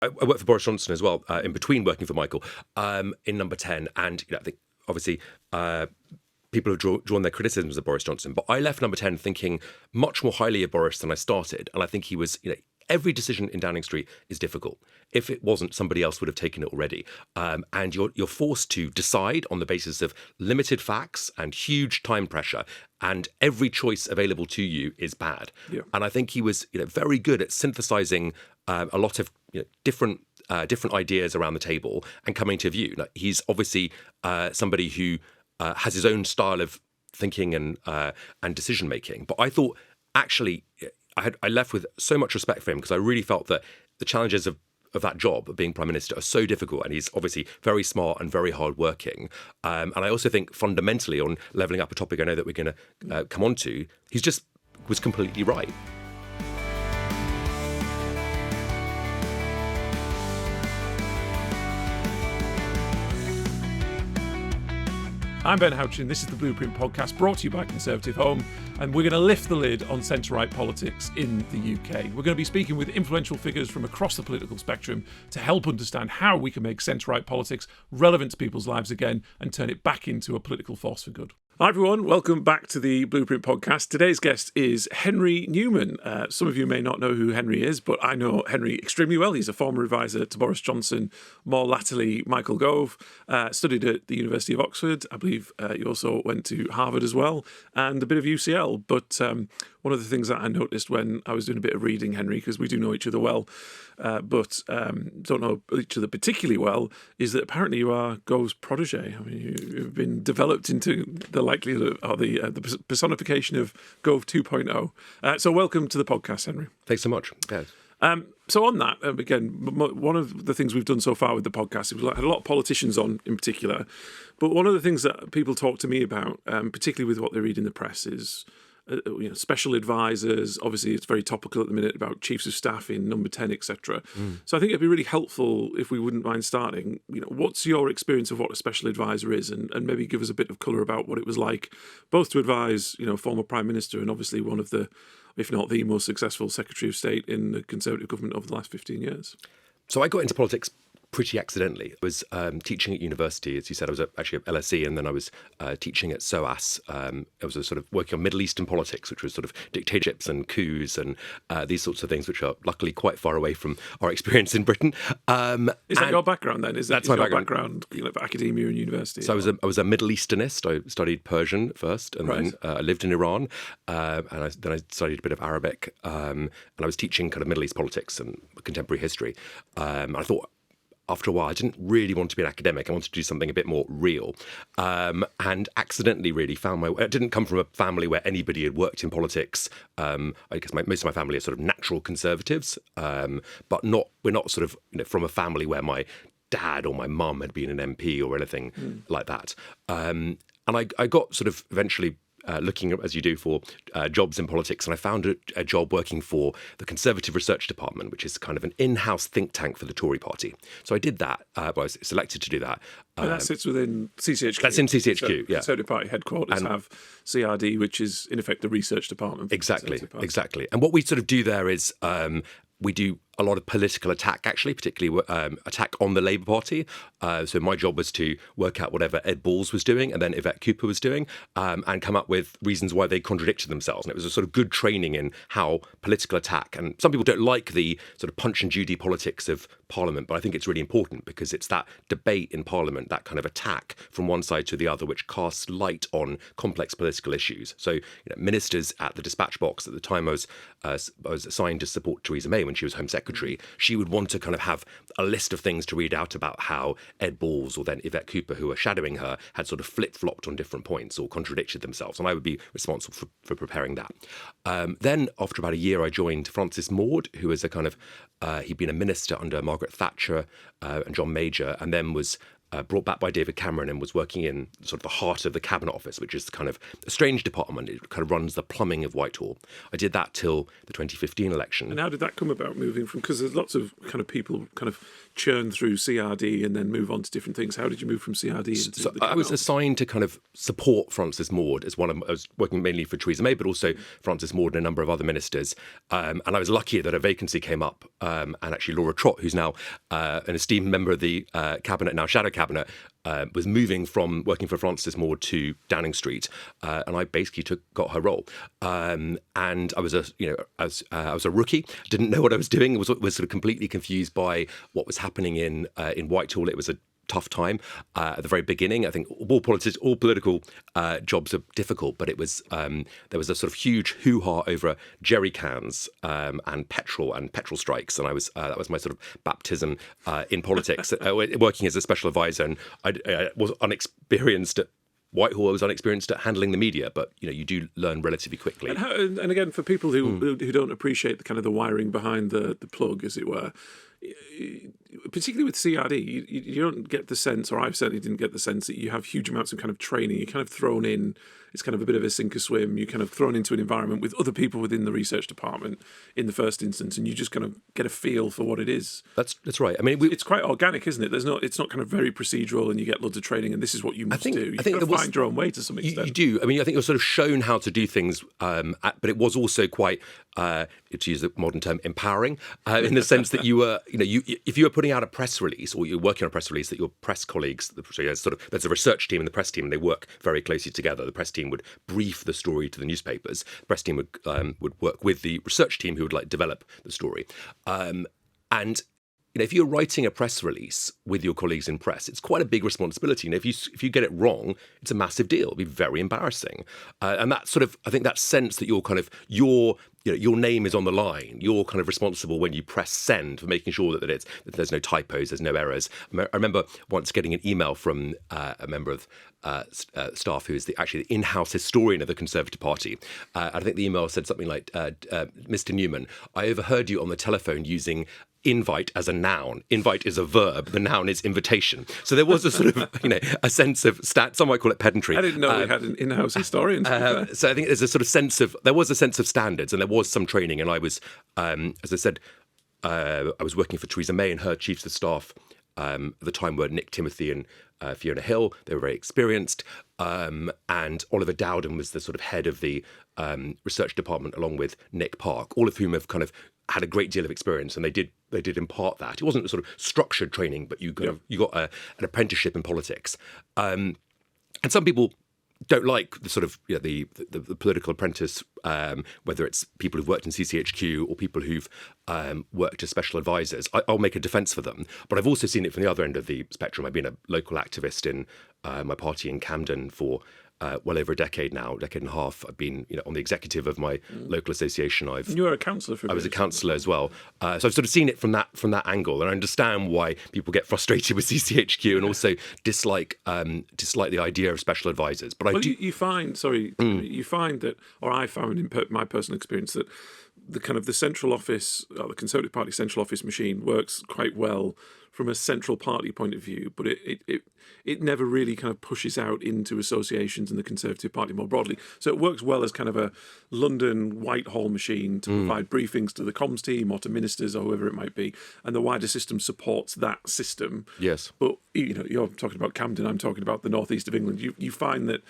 I worked for Boris Johnson as well, in between working for Michael, in Number 10. And I think, obviously, people have drawn their criticisms of Boris Johnson. But I left Number 10 thinking much more highly of Boris than I started. And I think he was, every decision in Downing Street is difficult. If it wasn't, somebody else would have taken it already. And you're forced to decide on the basis of limited facts and huge time pressure. And every choice available to you is bad. Yeah. And I think he was very good at synthesizing a lot of different ideas around the table and coming to view. He's obviously somebody who has his own style of thinking and decision making. But I thought, actually, I left with so much respect for him because I really felt that the challenges of that job of being Prime Minister are so difficult, and he's obviously very smart and very hardworking. And I also think fundamentally, on levelling up, a topic I know that we're going to come on to, he's just was completely right. I'm Ben Houchin. This is the Blueprint Podcast, brought to you by Conservative Home, and we're going to lift the lid on centre-right politics in the UK. We're going to be speaking with influential figures from across the political spectrum to help understand how we can make centre-right politics relevant to people's lives again and turn it back into a political force for good. Hi everyone, welcome back to the Blueprint Podcast. Today's guest is Henry Newman. Some of you may not know who Henry is, but I know Henry extremely well. He's a former advisor to Boris Johnson, more latterly Michael Gove, studied at the University of Oxford. I believe you also went to Harvard as well, and a bit of UCL. But one of the things that I noticed when I was doing a bit of reading, Henry, because we do know each other well, but don't know each other particularly well, is that apparently you are Gove's protege. I mean, you've been developed into the likelihood or the personification of Gove 2.0. So welcome to the podcast, Henry. Thanks so much. Yeah. So on that, again, one of the things we've done so far with the podcast, we've had a lot of politicians on in particular, but one of the things that people talk to me about, particularly with what they read in the press, is special advisors. Obviously, it's very topical at the minute about chiefs of staff in Number 10, etc. So I think it'd be really helpful if we wouldn't mind starting. What's your experience of what a special advisor is, and maybe give us a bit of colour about what it was like, both to advise, former Prime Minister and obviously one of the, if not the most successful Secretary of State in the Conservative government over the last 15 years. So I got into politics pretty accidentally. I was teaching at university, as you said. I was actually at LSE, and then I was teaching at SOAS. I was sort of working on Middle Eastern politics, which was sort of dictatorships and coups and these sorts of things, which are luckily quite far away from our experience in Britain. Is that your background then? That's my background. For academia and university? So I was a Middle Easternist. I studied Persian first, and then I lived in Iran, and then I studied a bit of Arabic, and I was teaching kind of Middle East politics and contemporary history. I thought, after a while, I didn't really want to be an academic. I wanted to do something a bit more real, and accidentally really found my way. It didn't come from a family where anybody had worked in politics. I guess most of my family are sort of natural conservatives, but we're not sort of from a family where my dad or my mum had been an MP or anything like that. And I got sort of eventually looking, as you do, for jobs in politics, and I found a job working for the Conservative Research Department, which is kind of an in-house think tank for the Tory party. So I did that. I was selected to do that. And that sits within CCHQ. That's in CCHQ, yeah. Conservative Party headquarters have CRD, which is in effect the research department. Exactly. And what we sort of do there is we do a lot of political attack, actually, particularly attack on the Labour Party. So my job was to work out whatever Ed Balls was doing and then Yvette Cooper was doing, and come up with reasons why they contradicted themselves. And it was a sort of good training in how political attack, and some people don't like the sort of Punch and Judy politics of Parliament, but I think it's really important because it's that debate in Parliament, that kind of attack from one side to the other, which casts light on complex political issues. So ministers at the dispatch box at the time I was assigned to support Theresa May when she was Home Secretary, she would want to kind of have a list of things to read out about how Ed Balls or then Yvette Cooper, who were shadowing her, had sort of flip-flopped on different points or contradicted themselves. And I would be responsible for preparing that. Then, after about a year, I joined Francis Maude, who was a kind of, he'd been a minister under Margaret Thatcher and John Major, and then was brought back by David Cameron and was working in sort of the heart of the Cabinet Office, which is kind of a strange department. It kind of runs the plumbing of Whitehall. I did that till the 2015 election. And how did that come about, moving from, because there's lots of kind of people kind of churn through CRD and then move on to different things. How did you move from CRD into So the I was assigned to kind of support Francis Maude as I was working mainly for Theresa May, but also Francis Maude and a number of other ministers. And I was lucky that a vacancy came up, and actually Laura Trott, who's now an esteemed member of the cabinet, now shadow cabinet, was moving from working for Francis Maude to Downing Street, and I basically got her role. And I was I was a rookie, didn't know what I was doing. Was sort of completely confused by what was happening in Whitehall. It was a tough time at the very beginning. I think all political jobs are difficult, but it was there was a sort of huge hoo-ha over jerry cans and petrol strikes, and I was that was my sort of baptism in politics, working as a special advisor, and I was unexperienced at Whitehall. I was unexperienced at handling the media, but you do learn relatively quickly. And again, for people who don't appreciate the kind of the wiring behind the plug, as it were, particularly with CRD, you don't get the sense, or I certainly didn't get the sense, that you have huge amounts of kind of training. You're kind of thrown in. It's kind of a bit of a sink or swim. You're kind of thrown into an environment with other people within the research department in the first instance, and you just kind of get a feel for what it is. That's right. I mean, it's quite organic, isn't it? It's not kind of very procedural, and you get loads of training, and this is what you must do. You think find your own way to some extent. You do. I mean, I think you're sort of shown how to do things, but it was also quite, to use the modern term, empowering, in the sense that you were, if you were putting out a press release, or you're working on a press release, that your press colleagues, there's a research team and the press team, and they work very closely together. The press team would brief the story to the newspapers. The press team would work with the research team, who would develop the story. And if you're writing a press release with your colleagues in press, it's quite a big responsibility. And if you get it wrong, it's a massive deal. It'll be very embarrassing. And that sort of, I think that sense that you're kind of your name is on the line. You're kind of responsible when you press send for making sure that there's no typos, there's no errors. I remember once getting an email from a member of staff who is actually the in-house historian of the Conservative Party. I think the email said something like, Mr. Newman, I overheard you on the telephone using invite as a noun. Invite is a verb. The noun is invitation. So there was a sort of, a sense of some might call it pedantry. I didn't know we had an in-house historian. So I think there's a sort of there was a sense of standards, and there was some training. And I was, as I said, I was working for Theresa May, and her chiefs of staff at the time were Nick Timothy and Fiona Hill. They were very experienced. And Oliver Dowden was the sort of head of the research department, along with Nick Park, all of whom have kind of had a great deal of experience, and they did impart that. It wasn't a sort of structured training, but you got an apprenticeship in politics. And some people don't like the sort of the political apprentice, whether it's people who've worked in CCHQ or people who've worked as special advisors. I'll make a defence for them, but I've also seen it from the other end of the spectrum. I've been a local activist in my party in Camden for well over a decade now, decade and a half. I've been, on the executive of my local association. You were a councillor for a bit. I was a councillor as well. So I've sort of seen it from that angle, and I understand why people get frustrated with CCHQ and also dislike the idea of special advisors. But you find that, or I found in my personal experience, that the kind of the central office, the Conservative Party central office machine works quite well from a central party point of view, but it never really kind of pushes out into associations in the Conservative Party more broadly. So it works well as kind of a London Whitehall machine to provide briefings to the comms team or to ministers or whoever it might be, and the wider system supports that system. Yes. But you're talking about Camden, I'm talking about the northeast of England. You find that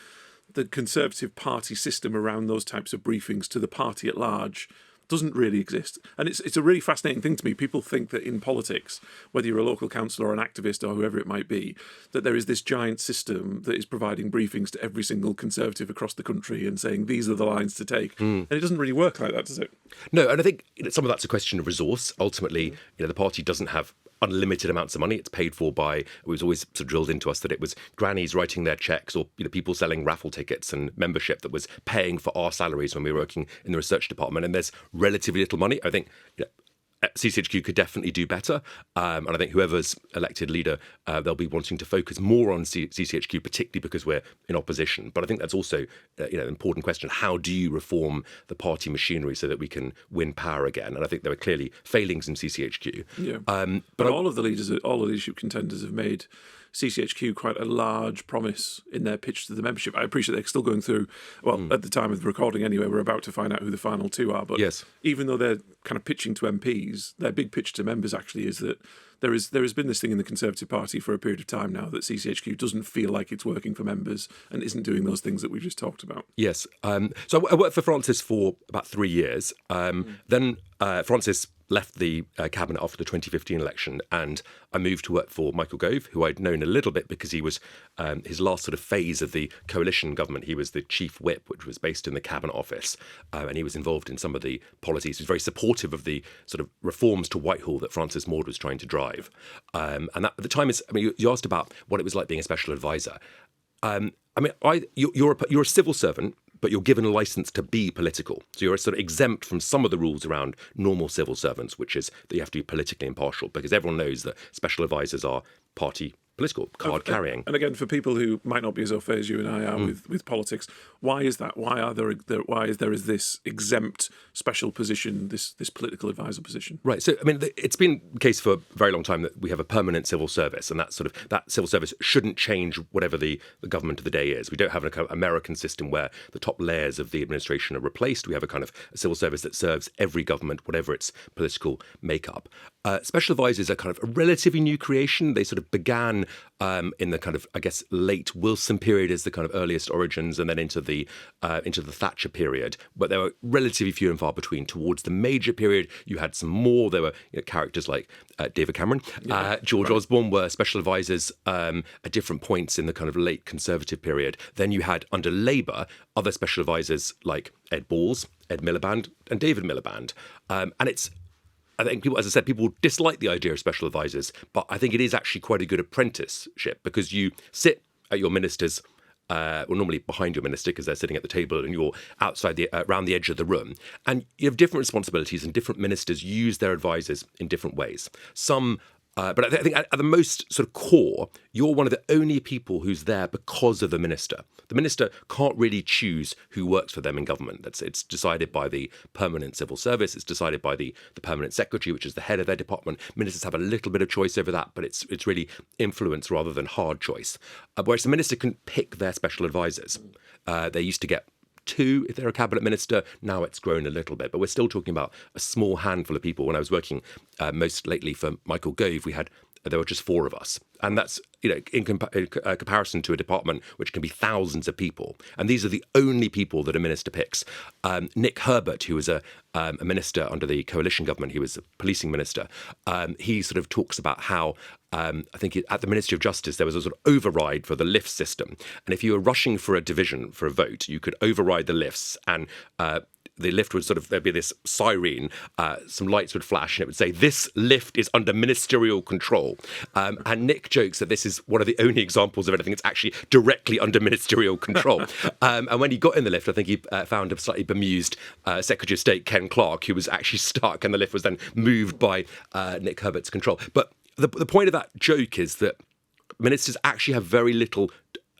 the Conservative Party system around those types of briefings to the party at large doesn't really exist. And it's a really fascinating thing to me. People think that in politics, whether you're a local councillor or an activist or whoever it might be, that there is this giant system that is providing briefings to every single Conservative across the country and saying, these are the lines to take. And it doesn't really work like that, does it? No, and I think some of that's a question of resource. Ultimately, the party doesn't have unlimited amounts of money. It's paid for by, it was always sort of drilled into us that it was grannies writing their checks, or people selling raffle tickets and membership that was paying for our salaries when we were working in the research department. And there's relatively little money. I think CCHQ could definitely do better, and I think whoever's elected leader, they'll be wanting to focus more on CCHQ, particularly because we're in opposition. But I think that's also an important question. How do you reform the party machinery so that we can win power again? And I think there are clearly failings in CCHQ. Yeah. But all of the leadership contenders have made CCHQ quite a large promise in their pitch to the membership. I appreciate they're still going through, at the time of the recording anyway, we're about to find out who the final two are. But yes, even though they're kind of pitching to MPs, their big pitch to members actually is that there has been this thing in the Conservative Party for a period of time now that CCHQ doesn't feel like it's working for members and isn't doing those things that we've just talked about. Yes. So I worked for Francis for about 3 years. Then Francis left the cabinet after the 2015 election, and I moved to work for Michael Gove, who I'd known a little bit because he was his last sort of phase of the coalition government. He was the chief whip, which was based in the cabinet office, and he was involved in some of the policies. He was very supportive of the sort of reforms to Whitehall that Francis Maude was trying to drive. And that, at the time, you asked about what it was like being a special advisor. You're a civil servant, but you're given a license to be political. So you're sort of exempt from some of the rules around normal civil servants, which is that you have to be politically impartial, because everyone knows that special advisors are party political, card carrying. And again, for people who might not be as au fait as you and I are with politics, why is that? Why is there this exempt special position, this political advisor position? Right. So it's been the case for a very long time that we have a permanent civil service, and that civil service shouldn't change whatever the government of the day is. We don't have an American system where the top layers of the administration are replaced. We have a kind of a civil service that serves every government, whatever its political makeup. Special advisors are kind of a relatively new creation. They sort of began in the kind of, I guess, late Wilson period as the kind of earliest origins, and then into the Thatcher period. But there were relatively few and far between. Towards the Major period, you had some more. There were characters like David Cameron, George Osborne were special advisors at different points in the kind of late Conservative period. Then you had, under Labour, other special advisors like Ed Balls, Ed Miliband, and David Miliband. I think people, as I said, people dislike the idea of special advisors, but I think it is actually quite a good apprenticeship, because you sit at your minister's, normally behind your minister because they're sitting at the table, and you're outside around the edge of the room, and you have different responsibilities, and different ministers use their advisors in different ways. But I think at the most sort of core, you're one of the only people who's there because of the minister. The minister can't really choose who works for them in government. It's decided by the permanent civil service. It's decided by the permanent secretary, which is the head of their department. Ministers have a little bit of choice over that, but it's really influence rather than hard choice. Whereas the minister can pick their special advisors. They used to get 2 if they're a cabinet minister. Now it's grown a little bit, but we're still talking about a small handful of people. When I was working most lately for Michael Gove, there were just 4 of us, and that's in comparison to a department which can be thousands of people. And these are the only people that a minister picks. Nick Herbert, who was a minister under the coalition government, he was a policing minister. He sort of talks about how I think at the Ministry of Justice there was a sort of override for the lift system, and if you were rushing for a division for a vote, you could override the lifts, and the lift would there'd be this siren, some lights would flash, and it would say, "This lift is under ministerial control." And Nick jokes that this is one of the only examples of anything that's actually directly under ministerial control. And when he got in the lift, I think he found a slightly bemused Secretary of State, Ken Clarke, who was actually stuck, and the lift was then moved by Nick Herbert's control. But the point of that joke is that ministers actually have very little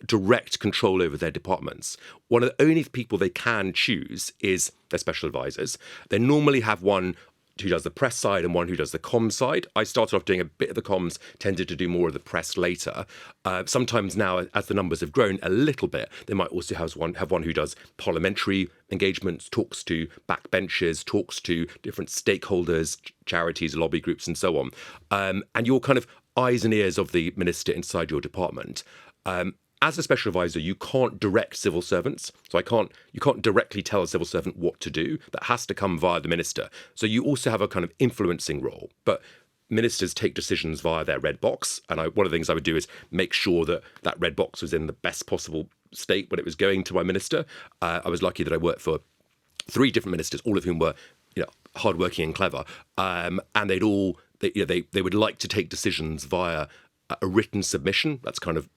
direct control over their departments. One of the only people they can choose is their special advisors. They normally have one who does the press side and one who does the comms side. I started off doing a bit of the comms, tended to do more of the press later. Sometimes now, as the numbers have grown a little bit, they might also have one who does parliamentary engagements, talks to backbenchers, talks to different stakeholders, charities, lobby groups, and so on. And you're kind of eyes and ears of the minister inside your department. As a special advisor, you can't direct civil servants. So you can't directly tell a civil servant what to do. That has to come via the minister. So you also have a kind of influencing role. But ministers take decisions via their red box. And one of the things I would do is make sure that that red box was in the best possible state when it was going to my minister. I was lucky that I worked for 3 different ministers, all of whom were hardworking and clever. And they would like to take decisions via a written submission. That's kind of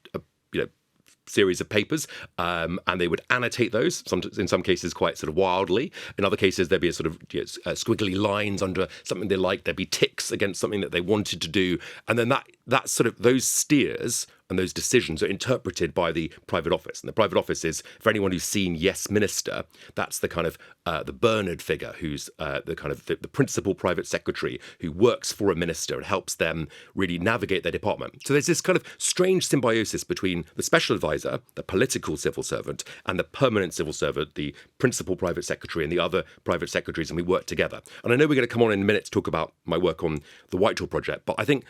series of papers, and they would annotate those, in some cases quite sort of wildly. In other cases, there'd be a sort of squiggly lines under something they liked. There'd be ticks against something that they wanted to do. And then that sort of those steers and those decisions are interpreted by the private office. And the private office is, for anyone who's seen Yes Minister, that's the kind of the Bernard figure, who's the kind of the principal private secretary who works for a minister and helps them really navigate their department. So there's this kind of strange symbiosis between the special advisor, the political civil servant, and the permanent civil servant, the principal private secretary, and the other private secretaries, and we work together. And I know we're going to come on in a minute to talk about my work on the Whitehall project, but I think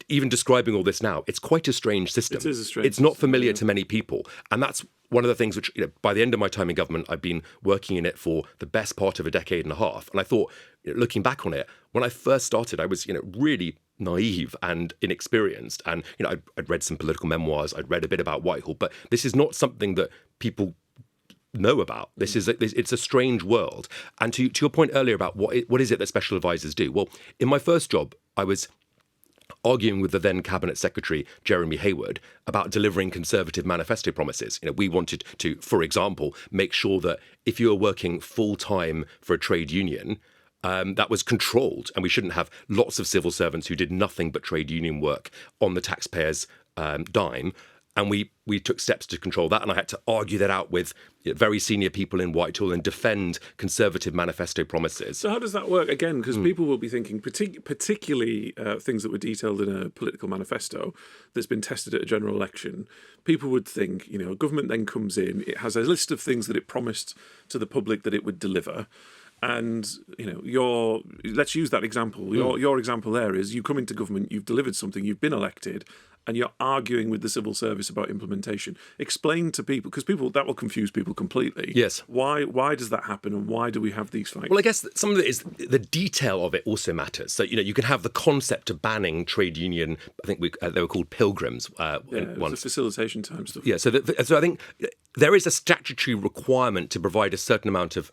even describing all this now, it's quite a strange system. It is a strange It's not familiar to many people. And that's one of the things which, by the end of my time in government, I've been working in it for the best part of a decade and a half. And I thought, looking back on it, when I first started, I was, really naive and inexperienced. And, I'd read some political memoirs, I'd read a bit about Whitehall, but this is not something that people know about. It's a strange world. And to your point earlier about what is it that special advisors do? Well, in my first job, I was arguing with the then Cabinet Secretary, Jeremy Hayward, about delivering Conservative manifesto promises. We wanted to, for example, make sure that if you were working full-time for a trade union, that was controlled, and we shouldn't have lots of civil servants who did nothing but trade union work on the taxpayers' dime. And we took steps to control that, and I had to argue that out with very senior people in Whitehall and defend Conservative manifesto promises. So how does that work? Again, because people will be thinking, particularly things that were detailed in a political manifesto that's been tested at a general election, people would think, a government then comes in, it has a list of things that it promised to the public that it would deliver. And, let's use that example. Your example there is you come into government, you've delivered something, you've been elected, and you're arguing with the civil service about implementation. Explain to people, because that will confuse people completely. Yes. Why does that happen, and why do we have these fights? Well, I guess some of it is the detail of it also matters. So, you can have the concept of banning trade union, I think they were called pilgrims it was the facilitation time stuff. Yeah, so I think there is a statutory requirement to provide a certain amount of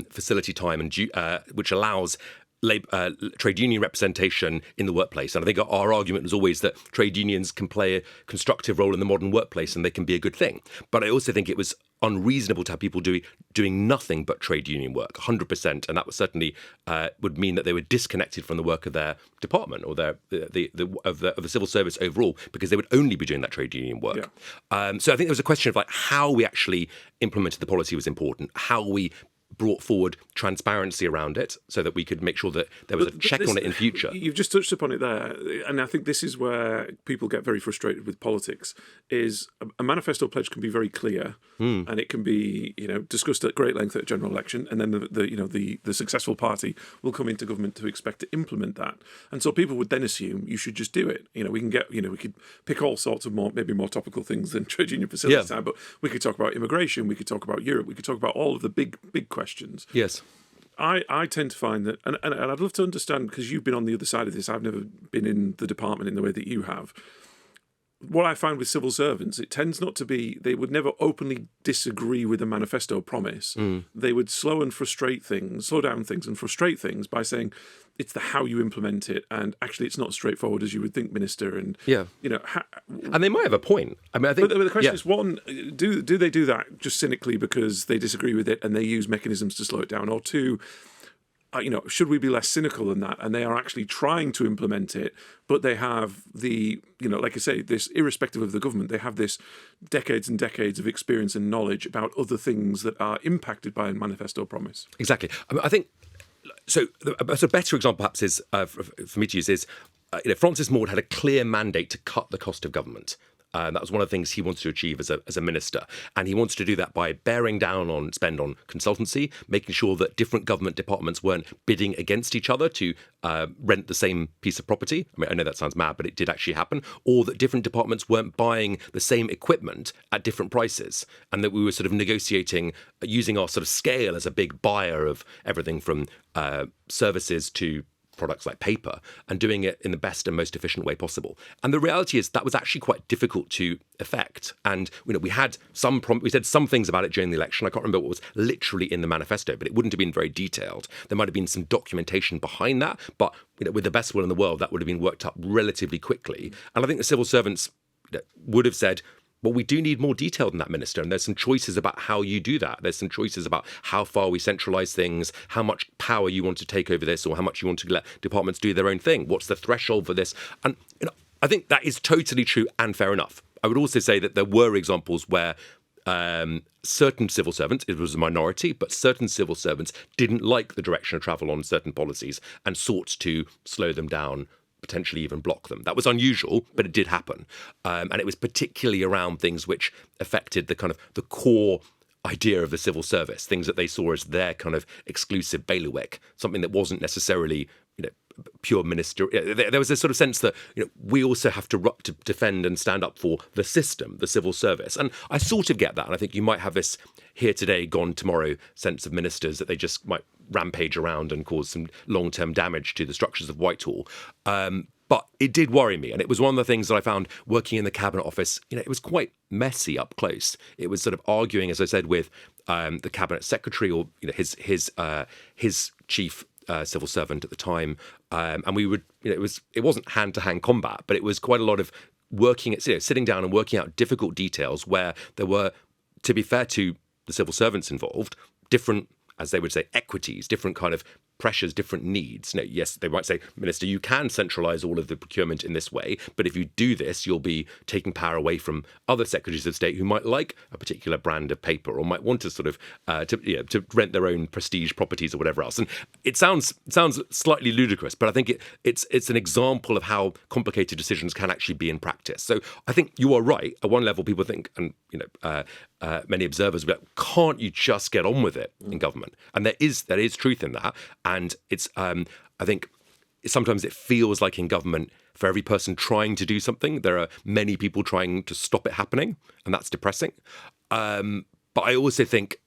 facility time, and which allows trade union representation in the workplace. And I think our argument is always that trade unions can play a constructive role in the modern workplace and they can be a good thing. But I also think it was unreasonable to have people doing nothing but trade union work, 100%, and that was certainly would mean that they were disconnected from the work of their department or of the civil service overall, because they would only be doing that trade union work. Yeah. So I think there was a question of how we actually implemented the policy was important, how we brought forward transparency around it so that we could make sure that there was a check on it in future. You've just touched upon it there, and I think this is where people get very frustrated with politics, is a manifesto pledge can be very clear and it can be discussed at great length at a general election, and then the successful party will come into government to expect to implement that. And so people would then assume you should just do it. We can get we could pick all sorts of maybe more topical things than trade union facility time, but we could talk about immigration, we could talk about Europe, we could talk about all of the big questions. Yes. I tend to find that, and I'd love to understand, because you've been on the other side of this, I've never been in the department in the way that you have. What I find with civil servants, it tends not to be, they would never openly disagree with a manifesto promise. They would slow down things and frustrate things by saying it's the how you implement it, and actually it's not as straightforward as you would think, Minister. And and they might have a point. I mean, I think. But the question is, one, do they do that just cynically because they disagree with it and they use mechanisms to slow it down, or two, should we be less cynical than that? And they are actually trying to implement it, but they have like I say, this, irrespective of the government, they have this decades and decades of experience and knowledge about other things that are impacted by a manifesto promise. Exactly. I think, so a better example perhaps is, for me to use, is Francis Maude had a clear mandate to cut the cost of government. That was one of the things he wanted to achieve as a minister. And he wanted to do that by bearing down on spend on consultancy, making sure that different government departments weren't bidding against each other to rent the same piece of property. I mean, I know that sounds mad, but it did actually happen. Or that different departments weren't buying the same equipment at different prices. And that we were sort of negotiating, using our sort of scale as a big buyer of everything from services to products like paper, and doing it in the best and most efficient way possible. And the reality is that was actually quite difficult to effect. And we had we said some things about it during the election. I can't remember what was literally in the manifesto, but it wouldn't have been very detailed. There might have been some documentation behind that, but with the best will in the world, that would have been worked up relatively quickly. And I think the civil servants would have said, But we do need more detail than that, Minister. And there's some choices about how you do that. There's some choices about how far we centralise things, how much power you want to take over this, or how much you want to let departments do their own thing. What's the threshold for this? And I think that is totally true and fair enough. I would also say that there were examples where certain civil servants, it was a minority, but certain civil servants didn't like the direction of travel on certain policies and sought to slow them down, potentially even block them. That was unusual, but it did happen. And it was particularly around things which affected the kind of the core idea of the civil service, things that they saw as their kind of exclusive bailiwick, something that wasn't necessarily, pure minister. There was this sort of sense that we also have to defend and stand up for the system, the civil service. And I sort of get that. And I think you might have this here today, gone tomorrow sense of ministers that they just might rampage around and cause some long-term damage to the structures of Whitehall. But it did worry me. And it was one of the things that I found working in the Cabinet Office. It was quite messy up close. It was sort of arguing, as I said, with the Cabinet Secretary or his chief civil servant at the time, and we would, it wasn't hand-to-hand combat, but it was quite a lot of working at sitting down and working out difficult details where there were, to be fair to the civil servants involved, different, as they would say, equities, different kind of pressures, different needs. Yes, they might say, Minister, you can centralise all of the procurement in this way, but if you do this, you'll be taking power away from other secretaries of state who might like a particular brand of paper or might want to sort of to rent their own prestige properties or whatever else. And it sounds slightly ludicrous, but I think it's an example of how complicated decisions can actually be in practice. So I think you are right. At one level, people think, and many observers will be like, can't you just get on with it in government? And there is truth in that. And it's, I think sometimes it feels like in government, for every person trying to do something, there are many people trying to stop it happening. And that's depressing. But I also think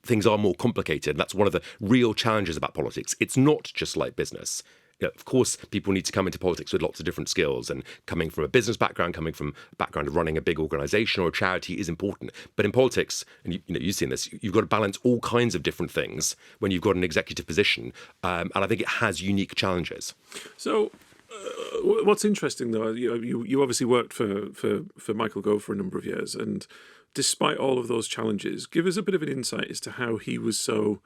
things are more complicated. And that's one of the real challenges about politics. It's not just like business. Of course, people need to come into politics with lots of different skills, and coming from a business background, coming from a background of running a big organisation or a charity is important. But in politics, and you've seen this, you've got to balance all kinds of different things when you've got an executive position, and I think it has unique challenges. So, what's interesting though, you obviously worked for Michael Gove for a number of years, and despite all of those challenges, give us a bit of an insight as to how he was so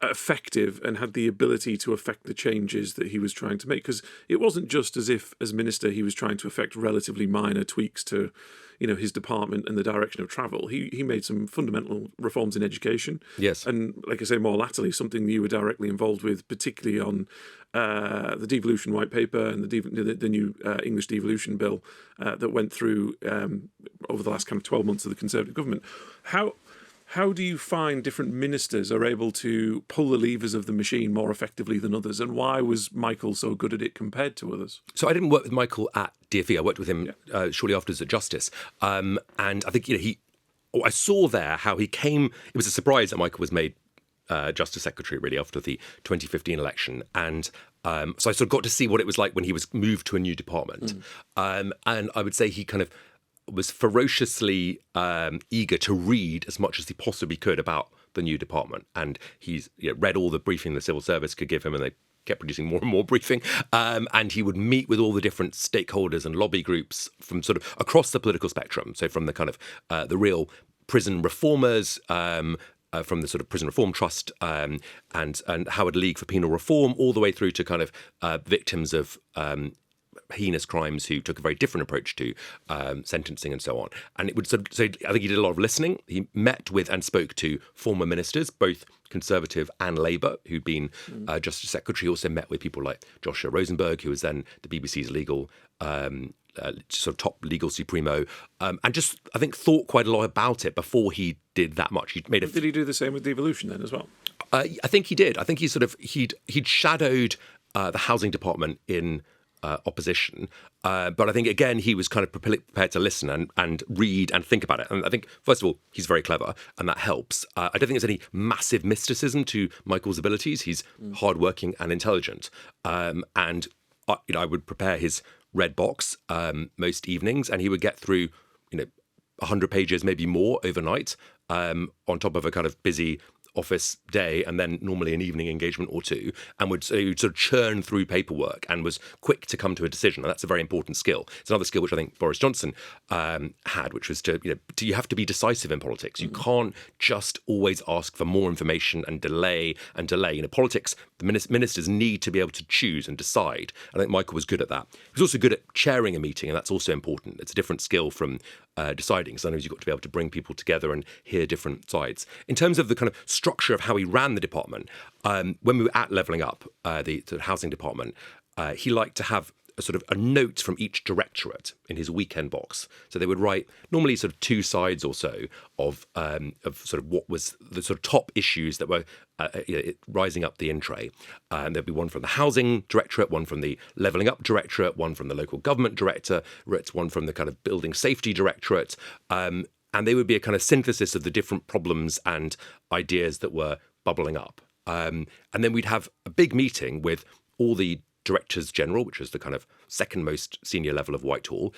effective and had the ability to affect the changes that he was trying to make, because it wasn't just as if as minister he was trying to affect relatively minor tweaks to his department and the direction of travel. He made some fundamental reforms in education, yes, and like I say, more latterly, something you were directly involved with, particularly on the devolution white paper and the new English devolution bill that went through over the last kind of 12 months of the Conservative government. How do you find different ministers are able to pull the levers of the machine more effectively than others? And why was Michael so good at it compared to others? So I didn't work with Michael at DfE. I worked with him shortly afterwards at Justice. And I think I saw there how he came. It was a surprise that Michael was made Justice Secretary really after the 2015 election. And so I sort of got to see what it was like when he was moved to a new department. And I would say he kind of was ferociously eager to read as much as he possibly could about the new department. And he's read all the briefing the civil service could give him, and they kept producing more and more briefing. And he would meet with all the different stakeholders and lobby groups from sort of across the political spectrum. So from the kind of the real prison reformers, from the sort of Prison Reform Trust and Howard League for Penal Reform, all the way through to kind of victims of heinous crimes who took a very different approach to sentencing and so on. And it would so I think he did a lot of listening. He met with and spoke to former ministers, both Conservative and Labour, who'd been Justice Secretary. He also met with people like Joshua Rosenberg, who was then the BBC's legal sort of top legal supremo, and just I think thought quite a lot about it before he did that much. He made Did he do the same with devolution then as well? I think he did. I think he'd shadowed the housing department in opposition, but I think again he was kind of prepared to listen and read and think about it. And I think first of all he's very clever, and that helps. I don't think there's any massive mysticism to Michael's abilities. He's hardworking and intelligent, and I would prepare his red box most evenings, and he would get through 100 pages, maybe more overnight, on top of a kind of busy office day and then normally an evening engagement or two, and would sort of churn through paperwork and was quick to come to a decision. And that's a very important skill. It's another skill which I think Boris Johnson had, which was you have to be decisive in politics. You can't just always ask for more information and delay. Politics, the ministers need to be able to choose and decide. I think Michael was good at that. He was also good at chairing a meeting, and that's also important. It's a different skill from deciding. Sometimes you've got to be able to bring people together and hear different sides. In terms of the kind of structure of how he ran the department, when we were at Levelling Up, the housing department, he liked to have a note from each directorate in his weekend box. So they would write normally sort of 2 sides or so of sort of what was the sort of top issues that were rising up the in tray. And there'd be one from the housing directorate, one from the Levelling Up directorate, one from the local government directorate, one from the kind of building safety directorate. And they would be a kind of synthesis of the different problems and ideas that were bubbling up. And then we'd have a big meeting with all the Directors General, which is the kind of second most senior level of Whitehall,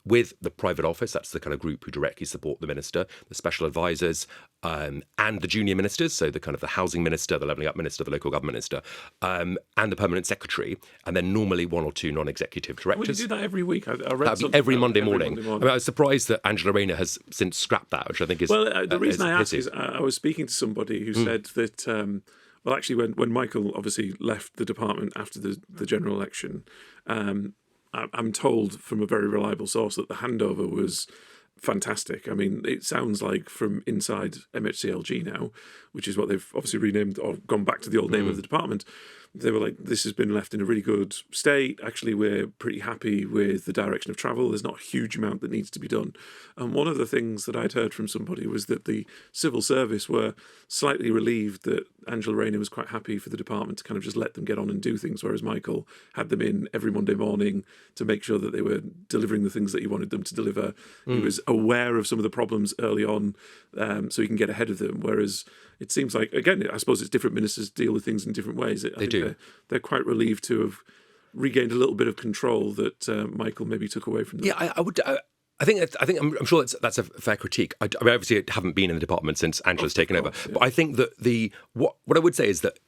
with the private office, that's the kind of group who directly support the minister, the special advisors, and the junior ministers, so the kind of the housing minister, the Levelling Up minister, the local government minister, and the permanent secretary, and then normally 1 or 2 non-executive directors. Would you do that every week? I read That'd be every Monday morning. I mean, I was surprised that Angela Rayner has since scrapped that, which I think is the reason I asked is I was speaking to somebody who said that. Well, actually, when Michael obviously left the department after the general election, I'm told from a very reliable source that the handover was fantastic. I mean, it sounds like from inside MHCLG now, which is what they've obviously renamed or gone back to the old name of the department. They were like, this has been left in a really good state. Actually, we're pretty happy with the direction of travel. There's not a huge amount that needs to be done. And one of the things that I'd heard from somebody was that the civil service were slightly relieved that Angela Rayner was quite happy for the department to kind of just let them get on and do things, whereas Michael had them in every Monday morning to make sure that they were delivering the things that he wanted them to deliver. He was aware of some of the problems early on, so he can get ahead of them, whereas it seems like, again, I suppose it's different ministers deal with things in different ways. They do. They're quite relieved to have regained a little bit of control that Michael maybe took away from them. Yeah, I would. I'm sure that's a fair critique. I mean, obviously, I haven't been in the department since Angela's taken over, but I think that what I would say is that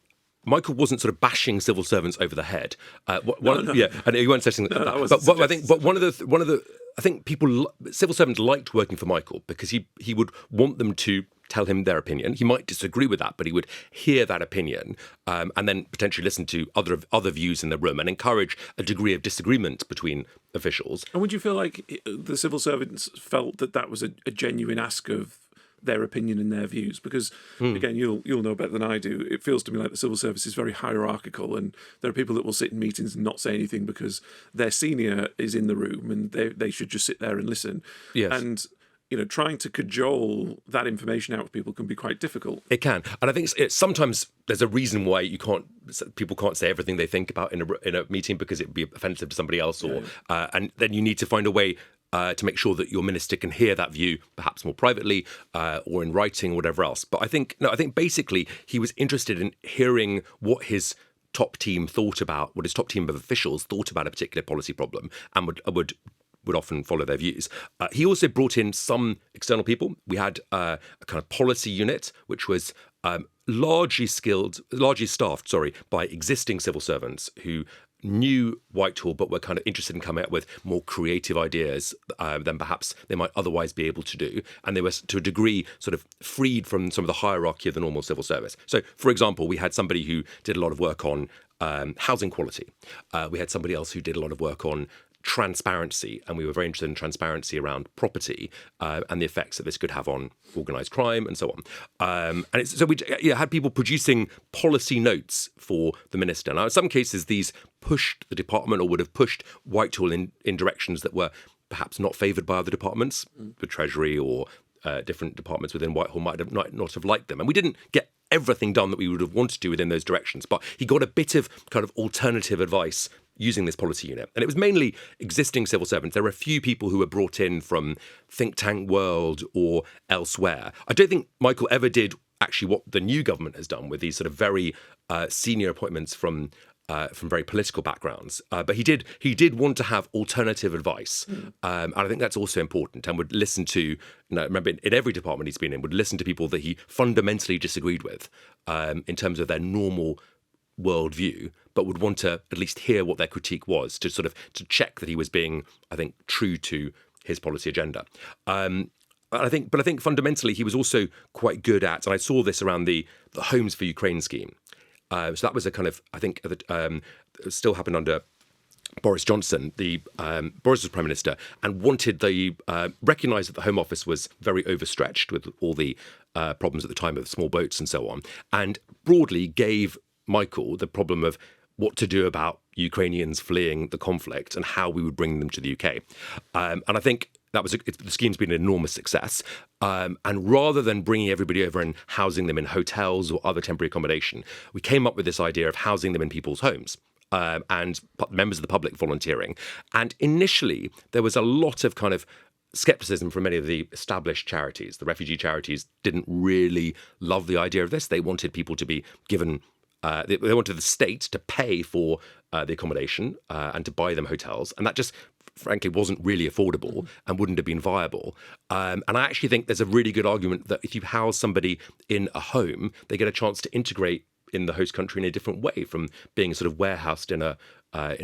Michael wasn't sort of bashing civil servants over the head. No. Yeah, and he weren't saying that. I think civil servants liked working for Michael because he would want them to tell him their opinion. He might disagree with that, but he would hear that opinion and then potentially listen to other views in the room and encourage a degree of disagreement between officials. And would you feel like the civil servants felt that was a genuine ask of their opinion and their views? Because again, you'll know better than I do. It feels to me like the civil service is very hierarchical, and there are people that will sit in meetings and not say anything because their senior is in the room and they should just sit there and listen. Yes. And trying to cajole that information out of people can be quite difficult. It can, and I think sometimes there's a reason why people can't say everything they think about in a meeting because it would be offensive to somebody else, and then you need to find a way to make sure that your minister can hear that view, perhaps more privately or in writing or whatever else. But I think basically he was interested in hearing what his top team thought about, what his top team of officials thought about a particular policy problem, and would often follow their views. He also brought in some external people. We had a kind of policy unit, which was largely staffed by existing civil servants who knew Whitehall but were kind of interested in coming up with more creative ideas than perhaps they might otherwise be able to do. And they were, to a degree, sort of freed from some of the hierarchy of the normal civil service. So, for example, we had somebody who did a lot of work on housing quality. We had somebody else who did a lot of work on transparency, and we were very interested in transparency around property and the effects that this could have on organised crime and so on. So we had people producing policy notes for the minister. Now, in some cases, these pushed the department or would have pushed Whitehall in directions that were perhaps not favoured by other departments, the Treasury or different departments within Whitehall might not have liked them. And we didn't get everything done that we would have wanted to within those directions, but he got a bit of kind of alternative advice using this policy unit. And it was mainly existing civil servants. There were a few people who were brought in from think tank world or elsewhere. I don't think Michael ever did actually what the new government has done with these sort of very senior appointments from from very political backgrounds, but he did want to have alternative advice, and I think that's also important. And would listen to, remember in every department he's been in, would listen to people that he fundamentally disagreed with in terms of their normal worldview, but would want to at least hear what their critique was to sort of to check that he was being, I think, true to his policy agenda. I think fundamentally he was also quite good at, and I saw this around the Homes for Ukraine scheme. So that was a kind of, I think, still happened under Boris Johnson. Boris was Prime Minister and wanted recognised that the Home Office was very overstretched with all the problems at the time of small boats and so on, and broadly gave Michael the problem of what to do about Ukrainians fleeing the conflict and how we would bring them to the UK. And I think that was the scheme's been an enormous success. And rather than bringing everybody over and housing them in hotels or other temporary accommodation, we came up with this idea of housing them in people's homes. And members of the public volunteering. And initially, there was a lot of kind of skepticism from many of the established charities. The refugee charities didn't really love the idea of this. They wanted people to be given, they wanted the state to pay for the accommodation and to buy them hotels. And that just, frankly, wasn't really affordable and wouldn't have been viable. And I actually think there's a really good argument that if you house somebody in a home, they get a chance to integrate in the host country in a different way from being sort of warehoused in a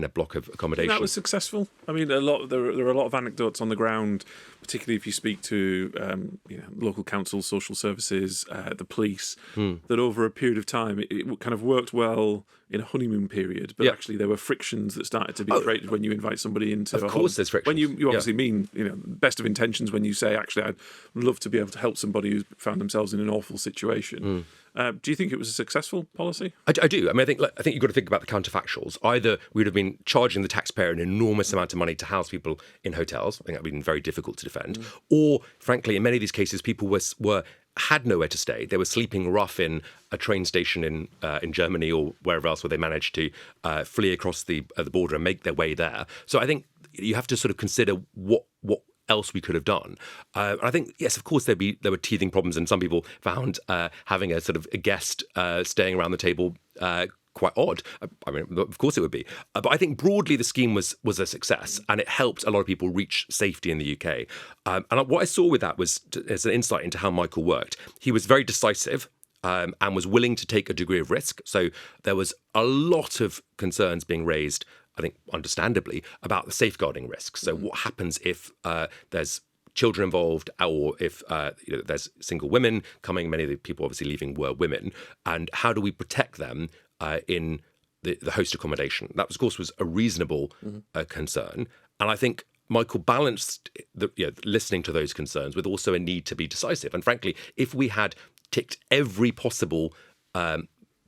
block of accommodation. That was successful. I mean, there are a lot of anecdotes on the ground, particularly if you speak to local councils, social services, the police, that over a period of time it kind of worked well in a honeymoon period, but actually there were frictions that started to be created when you invite somebody into. Of course, there's frictions. When you obviously mean best of intentions when you say actually I'd love to be able to help somebody who's found themselves in an awful situation. Do you think it was a successful policy? I do. I mean, I think you've got to think about the counterfactuals. Either we'd have been charging the taxpayer an enormous amount of money to house people in hotels. I think that would have been very difficult to defend. Or, frankly, in many of these cases, people had nowhere to stay. They were sleeping rough in a train station in Germany or wherever else where they managed to flee across the border and make their way there. So I think you have to sort of consider what else we could have done. And I think, yes, of course, there were teething problems, and some people found having a sort of a guest staying around the table quite odd. I mean, of course it would be. But I think broadly the scheme was a success, and it helped a lot of people reach safety in the UK. And what I saw with that was, as an insight into how Michael worked, he was very decisive and was willing to take a degree of risk. So there was a lot of concerns being raised, I think understandably, about the safeguarding risks. So what happens if there's children involved, or if there's single women coming? Many of the people obviously leaving were women. And how do we protect them in the host accommodation? That, of course, was a reasonable concern. And I think Michael balanced listening to those concerns with also a need to be decisive. And frankly, if we had ticked every possible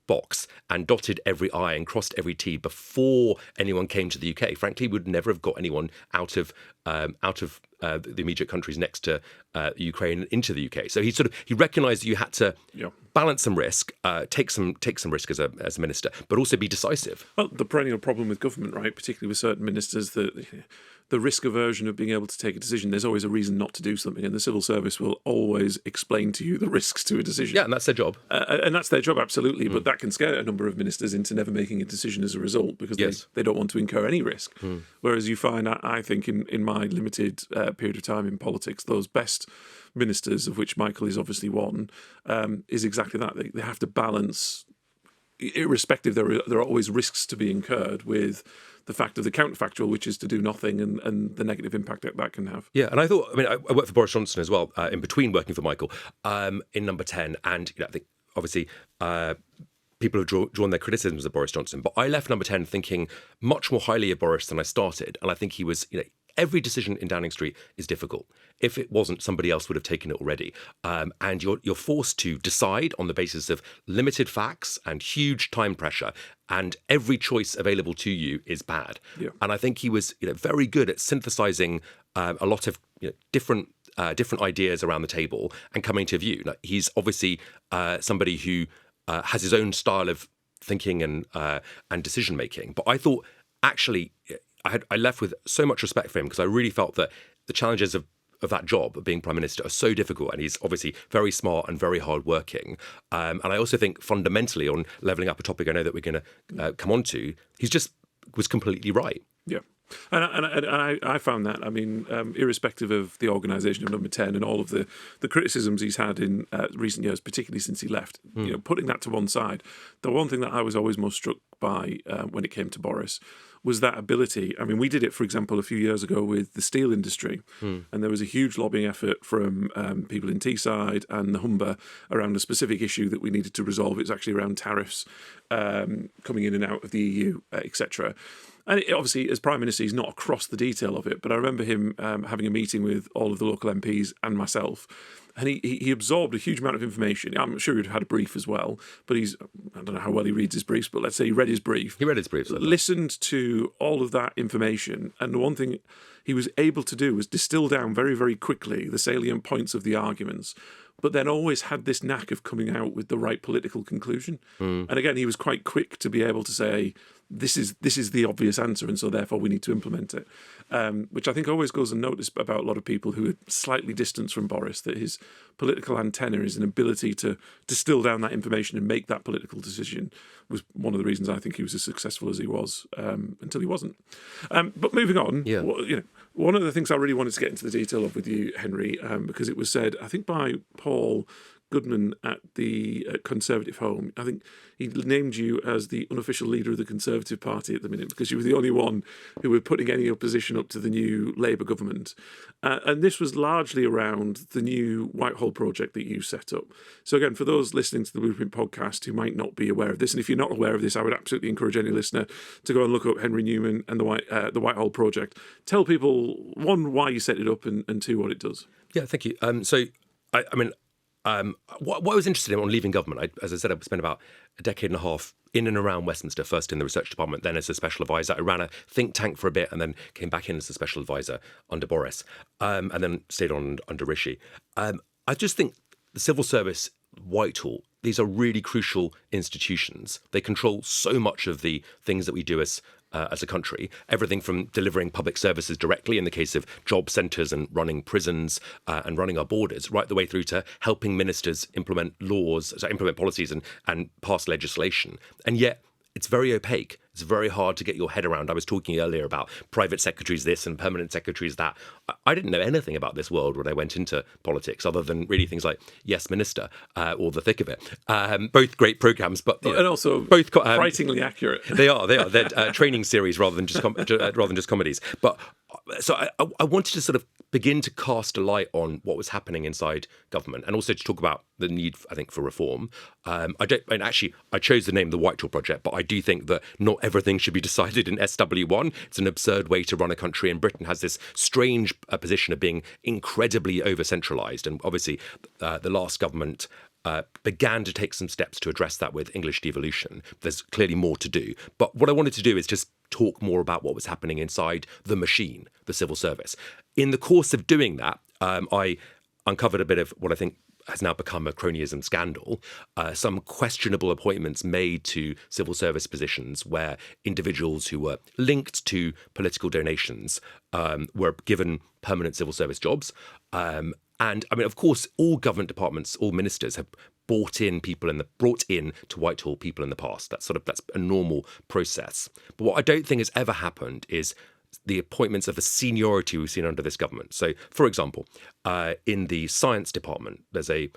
box and dotted every I and crossed every T before anyone came to the UK, frankly, we would never have got anyone out of the immediate countries next to Ukraine into the UK. So he recognised that you had to balance some risk, take some risk as a minister, but also be decisive. Well, the perennial problem with government, right, particularly with certain ministers, that the risk aversion of being able to take a decision, there's always a reason not to do something, and the civil service will always explain to you the risks to a decision. Yeah, and that's their job. And that's their job, absolutely, but that can scare a number of ministers into never making a decision as a result, because they don't want to incur any risk. Whereas you find, I think, in my limited period of time in politics, those best ministers, of which Michael is obviously one, is exactly that. They have to balance, irrespective, there are always risks to be incurred with the fact of the counterfactual, which is to do nothing, and the negative impact that can have. Yeah, and I worked for Boris Johnson as well, in between working for Michael, in Number 10, and I think obviously people have drawn their criticisms of Boris Johnson, but I left Number 10 thinking much more highly of Boris than I started, and I think he was, every decision in Downing Street is difficult. If it wasn't, somebody else would have taken it already. And you're forced to decide on the basis of limited facts and huge time pressure, and every choice available to you is bad. Yeah. And I think he was very good at synthesizing a lot of different ideas around the table and coming to a view. He's obviously somebody who has his own style of thinking and decision making. But I thought, actually, I left with so much respect for him, because I really felt that the challenges of of that job of being Prime Minister are so difficult, and he's obviously very smart and very hardworking. And I also think fundamentally, on levelling up, a topic I know that we're going to come on to, he's just was completely right. Yeah. And I found that, I mean, irrespective of the organisation of Number 10 and all of the criticisms he's had in recent years, particularly since he left, putting that to one side, the one thing that I was always most struck by when it came to Boris was that ability. I mean, we did it, for example, a few years ago with the steel industry, and there was a huge lobbying effort from people in Teesside and the Humber around a specific issue that we needed to resolve. It was actually around tariffs coming in and out of the EU, etc. And obviously, as Prime Minister, he's not across the detail of it. But I remember him having a meeting with all of the local MPs and myself. And he absorbed a huge amount of information. I'm sure he'd had a brief as well. But I don't know how well he reads his briefs, but let's say he read his brief. He read his briefs. Listened to all of that information. And the one thing he was able to do was distill down very, very quickly the salient points of the arguments, but then always had this knack of coming out with the right political conclusion. And again, he was quite quick to be able to say, this is the obvious answer, and so therefore we need to implement it, which I think always goes unnoticed about a lot of people who are slightly distanced from Boris, that his political antenna, is an ability to distill down that information and make that political decision, was one of the reasons I think he was as successful as he was until he wasn't. But moving on, one of the things I really wanted to get into the detail of with you, Henry, because it was said, I think by Paul Goodman at the Conservative Home, I think he named you as the unofficial leader of the Conservative Party at the minute, because you were the only one who were putting any opposition up to the new Labour government. And this was largely around the new Whitehall project that you set up. So again, for those listening to the Blueprint podcast who might not be aware of this, and if you're not aware of this, I would absolutely encourage any listener to go and look up Henry Newman and the Whitehall project. Tell people, one, why you set it up, and two, what it does. Yeah, thank you. What I was interested in on leaving government, as I said, I spent about a decade and a half in and around Westminster, first in the research department, then as a special advisor. I ran a think tank for a bit and then came back in as a special advisor under Boriss, and then stayed on under Rishi. I just think the civil service, Whitehall, these are really crucial institutions. They control so much of the things that we do as a country, everything from delivering public services directly in the case of job centres and running prisons and running our borders, right the way through to helping ministers implement policies and pass legislation. And yet it's very opaque. It's very hard to get your head around. I was talking earlier about private secretaries this and permanent secretaries that. I didn't know anything about this world when I went into politics, other than really things like Yes Minister or The Thick of It. Both great programmes, but and also both frighteningly accurate. They are. They're training series rather than just comedies. But so I wanted to sort of begin to cast a light on what was happening inside government, and also to talk about the need, I think, for reform. I chose the name The Whitehall Project, but I do think that not everything should be decided in SW1. It's an absurd way to run a country, and Britain has this strange position of being incredibly over-centralised. And obviously, the last government began to take some steps to address that with English devolution. There's clearly more to do. But what I wanted to do is just talk more about what was happening inside the machine, the civil service. In the course of doing that, I uncovered a bit of what I think has now become a cronyism scandal, some questionable appointments made to civil service positions where individuals who were linked to political donations were given permanent civil service jobs. And I mean, of course, all government departments, all ministers have brought in to Whitehall people in the past. That's a normal process. But what I don't think has ever happened is the appointments of the seniority we've seen under this government. So, for example, in the science department, there's a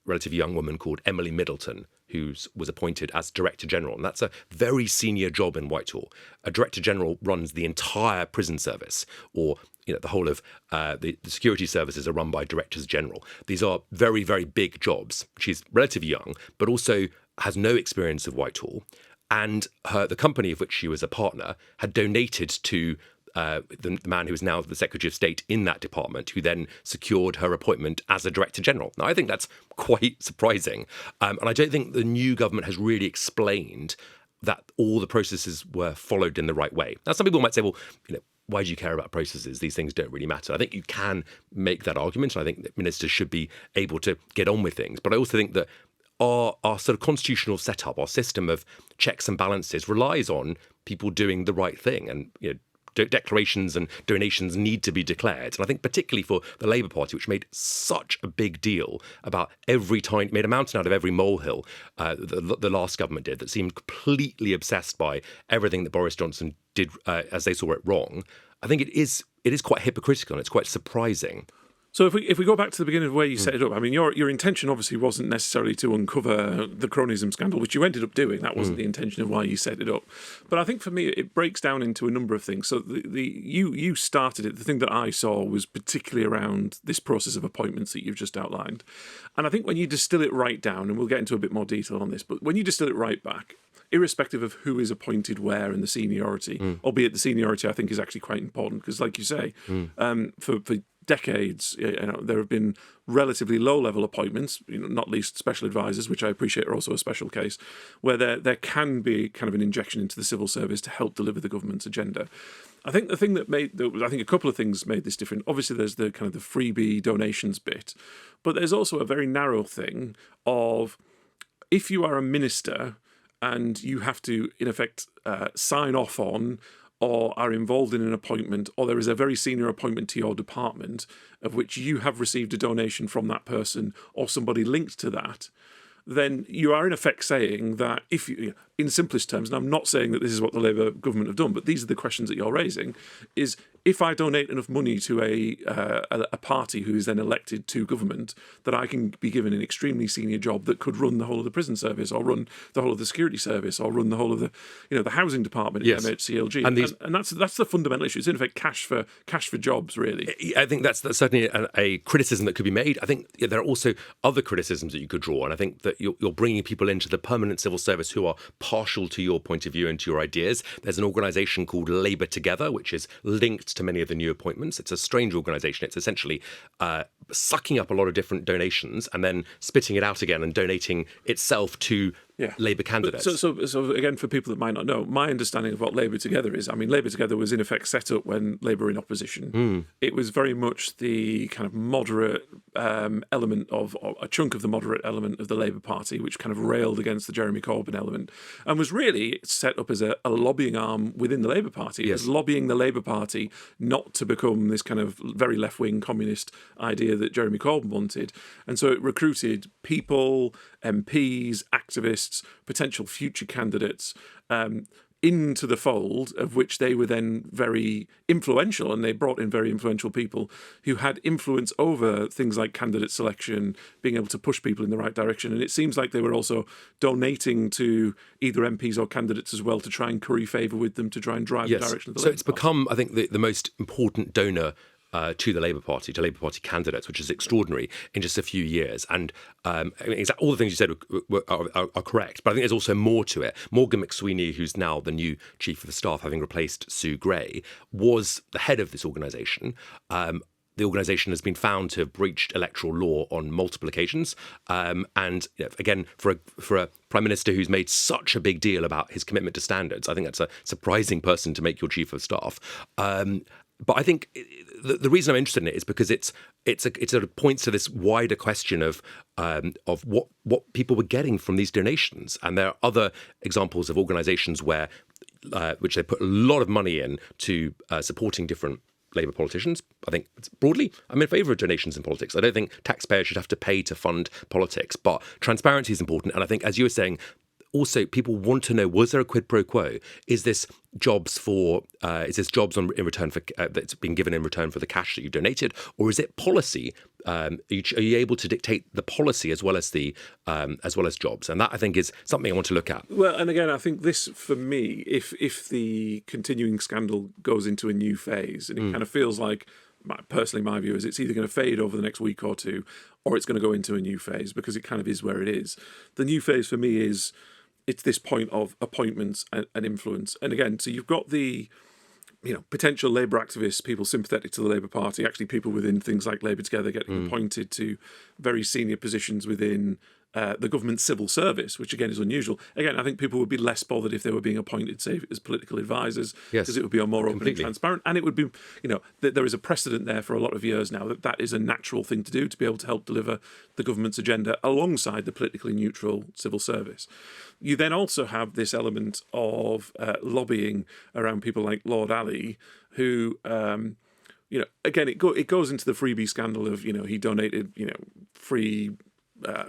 relatively young woman called Emily Middleton who was appointed as Director General. And that's a very senior job in Whitehall. A Director General runs the entire prison service, or the whole of the security services are run by Directors General. These are very, very big jobs. She's relatively young, but also has no experience of Whitehall. And the company of which she was a partner had donated to the man who is now the Secretary of State in that department, who then secured her appointment as a Director General. Now, I think that's quite surprising. And I don't think the new government has really explained that all the processes were followed in the right way. Now, some people might say, well, why do you care about processes? These things don't really matter. I think you can make that argument, and I think that ministers should be able to get on with things. But I also think that our sort of constitutional setup, our system of checks and balances relies on people doing the right thing and declarations and donations need to be declared. And I think particularly for the Labour Party, which made such a big deal about made a mountain out of every molehill, the last government did, that seemed completely obsessed by everything that Boris Johnson did as they saw it wrong. I think it is quite hypocritical and it's quite surprising. So if we go back to the beginning of where you set it up, I mean, your intention obviously wasn't necessarily to uncover the cronyism scandal, which you ended up doing. That wasn't the intention of why you set it up. But I think for me, it breaks down into a number of things. So you started it. The thing that I saw was particularly around this process of appointments that you've just outlined. And I think when you distill it right down, and we'll get into a bit more detail on this, but when you distill it right back, irrespective of who is appointed where and the seniority, albeit the seniority I think is actually quite important because, like you say, for decades, there have been relatively low-level appointments, not least special advisors, which I appreciate are also a special case, where there can be kind of an injection into the civil service to help deliver the government's agenda. I think the thing that I think a couple of things made this different. Obviously, there's the kind of the freebie donations bit, but there's also a very narrow thing of if you are a minister and you have to, in effect, sign off on or are involved in an appointment, or there is a very senior appointment to your department of which you have received a donation from that person or somebody linked to that, then you are in effect saying that if you, in simplest terms, and I'm not saying that this is what the Labour government have done, but these are the questions that you're raising, is if I donate enough money to a party who is then elected to government, that I can be given an extremely senior job that could run the whole of the prison service, or run the whole of the security service, or run the whole of the the housing department in MHCLG, and that's the fundamental issue. It's in effect cash for jobs, really. I think that's certainly a criticism that could be made. I think there are also other criticisms that you could draw, and I think that you're bringing people into the permanent civil service who are partial to your point of view and to your ideas. There's an organisation called Labour Together, which is linked to many of the new appointments. It's a strange organisation. It's essentially sucking up a lot of different donations and then spitting it out again and donating itself to Labour candidates. So again, for people that might not know, my understanding of what Labour Together is, I mean, Labour Together was in effect set up when Labour were in opposition. It was very much the kind of moderate element of, or a chunk of the moderate element of the Labour Party, which kind of railed against the Jeremy Corbyn element, and was really set up as a lobbying arm within the Labour Party. It was lobbying the Labour Party not to become this kind of very left-wing communist idea that Jeremy Corbyn wanted. And so it recruited people, MPs, activists, potential future candidates into the fold, of which they were then very influential, and they brought in very influential people who had influence over things like candidate selection, being able to push people in the right direction. And it seems like they were also donating to either MPs or candidates as well to try and curry favour with them, to try and drive the direction of the Labour Party. So it's become, I think, the most important donor to the Labour Party, to Labour Party candidates, which is extraordinary in just a few years. And I mean, all the things you said are correct, but I think there's also more to it. Morgan McSweeney, who's now the new Chief of the Staff, having replaced Sue Gray, was the head of this organisation. The organisation has been found to have breached electoral law on multiple occasions. And again, for a Prime Minister who's made such a big deal about his commitment to standards, I think that's a surprising person to make your Chief of Staff. But I think the reason I'm interested in it is because it sort of points to this wider question of what people were getting from these donations. And there are other examples of organisations which they put a lot of money in to supporting different Labour politicians. I think broadly, I'm in favour of donations in politics. I don't think taxpayers should have to pay to fund politics, but transparency is important. And I think, as you were saying, also, people want to know, was there a quid pro quo? Is this jobs in return for that's being given in return for the cash that you donated, or is it policy? Are you able to dictate the policy as well as jobs? And that, I think, is something I want to look at. Well, and again, I think this, for me, if the continuing scandal goes into a new phase, and it kind of feels like, personally, my view is it's either going to fade over the next week or two, or it's going to go into a new phase, because it kind of is where it is. The new phase for me is it's this point of appointments and influence. And again, so you've got the potential Labour activists, people sympathetic to the Labour Party, actually people within things like Labour Together getting appointed to very senior positions within the government civil service, which again is unusual. Again, I think people would be less bothered if they were being appointed, say, as political advisors, because it would be more open and transparent. And it would be, there is a precedent there for a lot of years now that is a natural thing to do, to be able to help deliver the government's agenda alongside the politically neutral civil service. You then also have this element of lobbying around people like Lord Ali, who, again, it goes into the freebie scandal of, he donated, free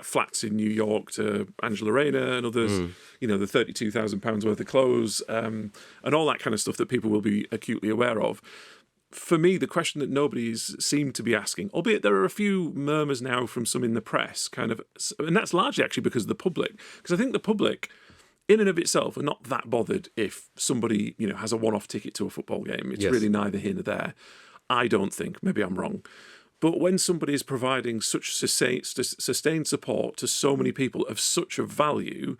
flats in New York to Angela Rayner and others, the £32,000 worth of clothes, and all that kind of stuff that people will be acutely aware of. For me, the question that nobody's seemed to be asking, albeit there are a few murmurs now from some in the press, and that's largely actually because of the public, because I think the public, in and of itself, are not that bothered if somebody, has a one-off ticket to a football game. It's really neither here nor there. I don't think. Maybe I'm wrong. But when somebody is providing such sustained support to so many people of such a value,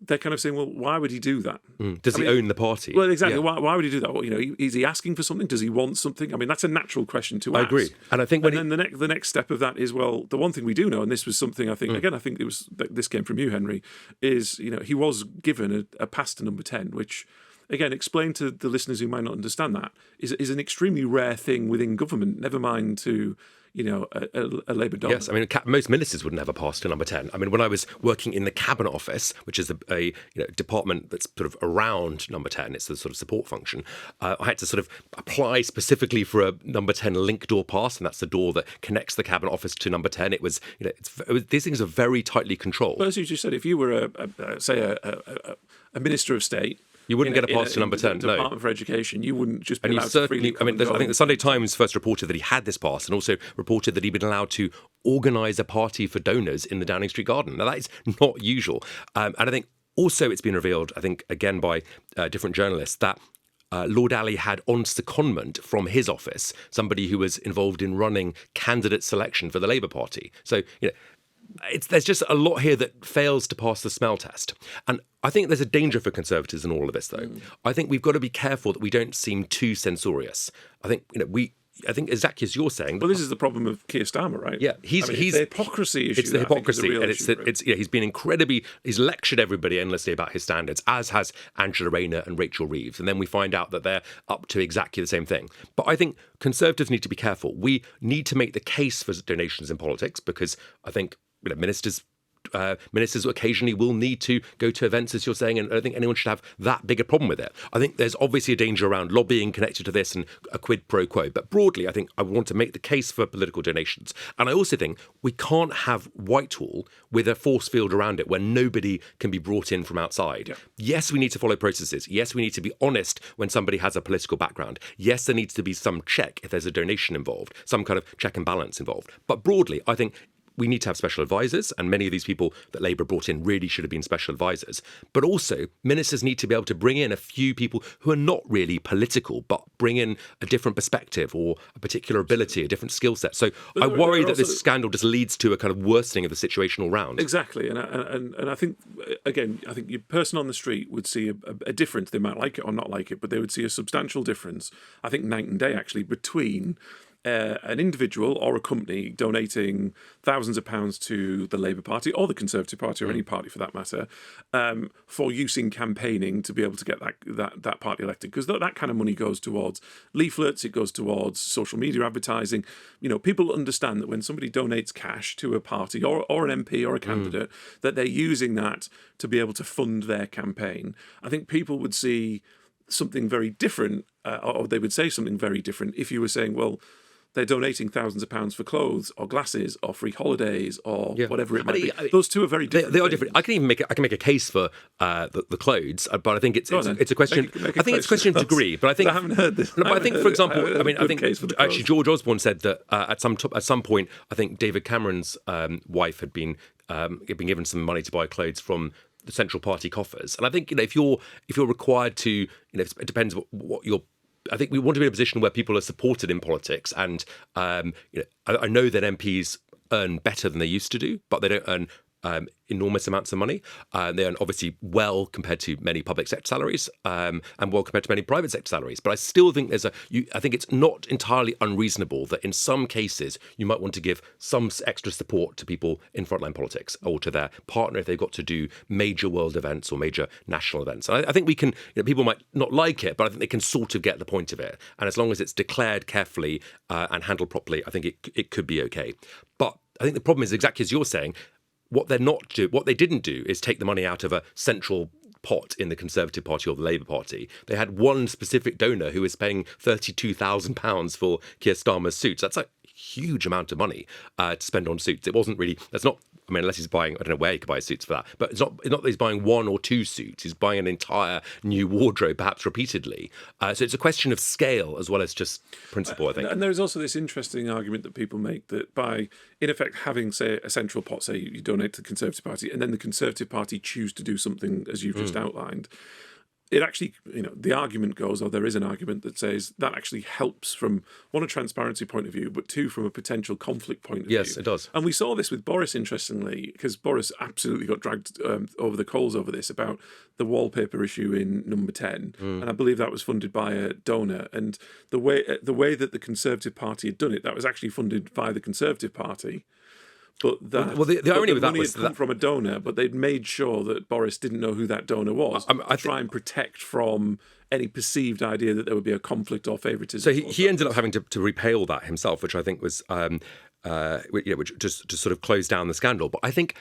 they're kind of saying, well, why would he do that? Does he own the party? Well, exactly. Yeah. Why would he do that? Well, is he asking for something? Does he want something? I mean, that's a natural question to ask. I agree. And I think then the next step of that is, well, the one thing we do know, and this was something I think, I think this came from you, Henry, is, he was given a pass to number 10, which, again, explain to the listeners who might not understand that, is an extremely rare thing within government, never mind to, a Labour dominant. Yes, I mean, most ministers wouldn't have a pass to number 10. I mean, when I was working in the Cabinet Office, which is a department that's sort of around number 10, it's the sort of support function, I had to sort of apply specifically for a number 10 link door pass, and that's the door that connects the Cabinet Office to number 10. It was, these things are very tightly controlled. Well, as you just said, if you were, a Minister of State, you wouldn't get a pass to number 10, no. Department for Education, you wouldn't just be allowed to freely come I think the Sunday Times first reported that he had this pass and also reported that he'd been allowed to organise a party for donors in the Downing Street Garden. Now, that is not usual. And I think also it's been revealed, I think, again, by different journalists, that Lord Ali had on secondment from his office somebody who was involved in running candidate selection for the Labour Party. So, there's just a lot here that fails to pass the smell test. And I think there's a danger for Conservatives in all of this, though. I think we've got to be careful that we don't seem too censorious. I think, I think exactly as you're saying. Well, this is the problem of Keir Starmer, right? Yeah, he's the hypocrisy issue. It's the hypocrisy, and he's been he's lectured everybody endlessly about his standards, as has Angela Rayner and Rachel Reeves, and then we find out that they're up to exactly the same thing. But I think Conservatives need to be careful. We need to make the case for donations in politics, because I think ministers occasionally will need to go to events, as you're saying, and I don't think anyone should have that big a problem with it. I think there's obviously a danger around lobbying connected to this and a quid pro quo, but broadly I think I want to make the case for political donations. And I also think we can't have Whitehall with a force field around it where nobody can be brought in from outside. Yeah. Yes, we need to follow processes. Yes, we need to be honest when somebody has a political background. Yes, there needs to be some check if there's a donation involved, some kind of check and balance involved. But broadly, I think we need to have special advisors, and many of these people that Labour brought in really should have been special advisors. But also, ministers need to be able to bring in a few people who are not really political, but bring in a different perspective or a particular ability, a different skill set. So I worry that this scandal just leads to a kind of worsening of the situation all round. Exactly, and I think, again, I think your person on the street would see a difference. They might like it or not like it, but they would see a substantial difference, I think night and day actually, between an individual or a company donating thousands of pounds to the Labour Party or the Conservative Party or any party for that matter, for use in campaigning to be able to get that party elected. Because that kind of money goes towards leaflets, it goes towards social media advertising. People understand that when somebody donates cash to a party or an MP or a candidate, that they're using that to be able to fund their campaign. I think people would see something very different, or they would say something very different if you were saying, well, they're donating thousands of pounds for clothes or glasses or free holidays or whatever it might be. Those two are very different. They are different. I can make a case for the clothes, but I think it's a question. I think it's a question of degree. But I think I haven't heard this. But I think, for example, I think actually George Osborne said that at some point, I think David Cameron's wife had been given some money to buy clothes from the central party coffers. And I think if you're required to, it depends what you're. I think we want to be in a position where people are supported in politics, and I know that MPs earn better than they used to do, but they don't earn enormous amounts of money. They earn obviously well compared to many public sector salaries, and well compared to many private sector salaries. But I still think I think it's not entirely unreasonable that in some cases you might want to give some extra support to people in frontline politics or to their partner if they've got to do major world events or major national events. And I think we can. People might not like it, but I think they can sort of get the point of it. And as long as it's declared carefully and handled properly, I think it could be okay. But I think the problem is exactly as you're saying. What they didn't do is take the money out of a central pot in the Conservative Party or the Labour Party. They had one specific donor who was paying £32,000 for Keir Starmer's suits. That's a huge amount of money to spend on suits. It wasn't really, that's not, I mean, unless he's buying, I don't know where he could buy suits for that, but it's not that he's buying one or two suits. He's buying an entire new wardrobe, perhaps repeatedly. So it's a question of scale as well as just principle, I think. And there's also this interesting argument that people make that by, in effect, having, say, a central pot, say you donate to the Conservative Party, and then the Conservative Party choose to do something as you've just outlined, it actually, the argument goes, or there is an argument that says that actually helps from, one, a transparency point of view, but two, from a potential conflict point of view. Yes, it does. And we saw this with Boris, interestingly, because Boris absolutely got dragged over the coals over this, about the wallpaper issue in number 10. And I believe that was funded by a donor. And the way that the Conservative Party had done it, that was actually funded by the Conservative Party. But that, the irony with that money was had come from a donor, but they'd made sure that Boris didn't know who that donor was to try and protect from any perceived idea that there would be a conflict or favouritism. So he ended up having to repay all that himself, which I think was, which just sort of closed down the scandal. But I think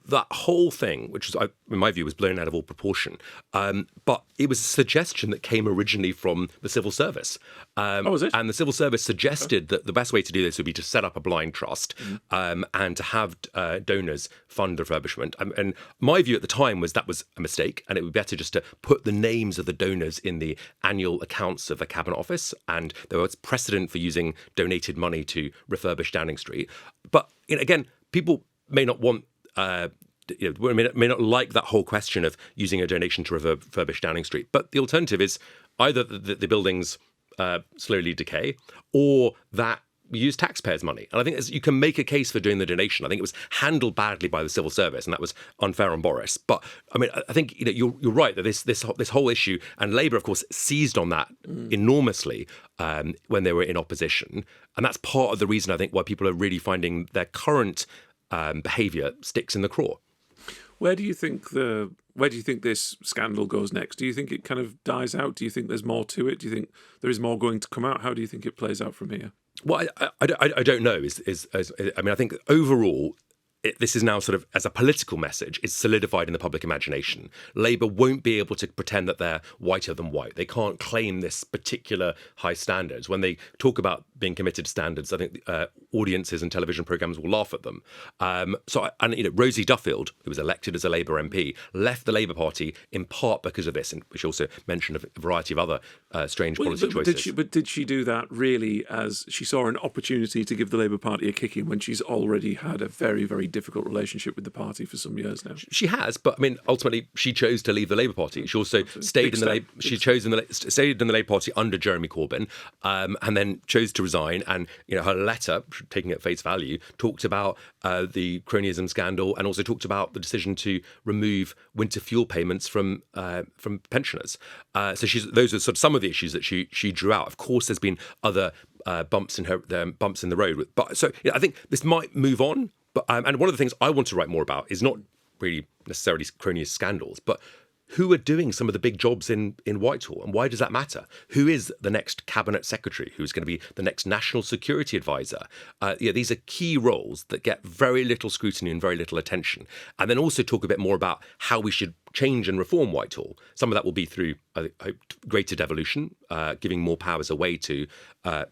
that whole thing, which was, in my view, was blown out of all proportion. But it was a suggestion that came originally from the civil service. Was it? And the civil service suggested that the best way to do this would be to set up a blind trust and to have donors fund the refurbishment. And my view at the time was that was a mistake, and it would be better just to put the names of the donors in the annual accounts of the Cabinet Office. And there was precedent for using donated money to refurbish Downing Street. But again, people may not want may not like that whole question of using a donation to refurbish Downing Street. But the alternative is either the buildings slowly decay or that we use taxpayers' money. And I think you can make a case for doing the donation. I think it was handled badly by the civil service, and that was unfair on Boris. But I mean, I think you're right that this whole issue, and Labour, of course, seized on that enormously when they were in opposition. And that's part of the reason, I think, why people are really finding their current behaviour sticks in the craw. Where do you think this scandal goes next? Do you think it kind of dies out? Do you think there's more to it? Do you think there is more going to come out? How do you think it plays out from here? Well, I don't know. I mean, I think overall, this is now sort of, as a political message, it's solidified in the public imagination. Labour won't be able to pretend that they're whiter than white. They can't claim this particular high standards. When they talk about being committed to standards, I think audiences and television programmes will laugh at them. Rosie Duffield, who was elected as a Labour MP, left the Labour Party in part because of this, and she also mentioned a variety of other strange policy choices. Did she do that really as she saw an opportunity to give the Labour Party a kick in when she's already had a very, very difficult relationship with the party for some years now? She has, but I mean, ultimately, she chose to leave the Labour Party. She also stayed in the Labour Party under Jeremy Corbyn, and then chose to resign. And her letter, taking it at face value, talked about the cronyism scandal, and also talked about the decision to remove winter fuel payments from pensioners. So those are sort of some of the issues that she drew out. Of course, there's been other bumps in the road, but so I think this might move on. But and one of the things I want to write more about is not really necessarily cronyist scandals, but who are doing some of the big jobs in Whitehall, and why does that matter? Who is the next cabinet secretary? Who's going to be the next national security advisor? These are key roles that get very little scrutiny and very little attention. And then also talk a bit more about how we should change and reform Whitehall. Some of that will be through, I hope, greater devolution, giving more powers away to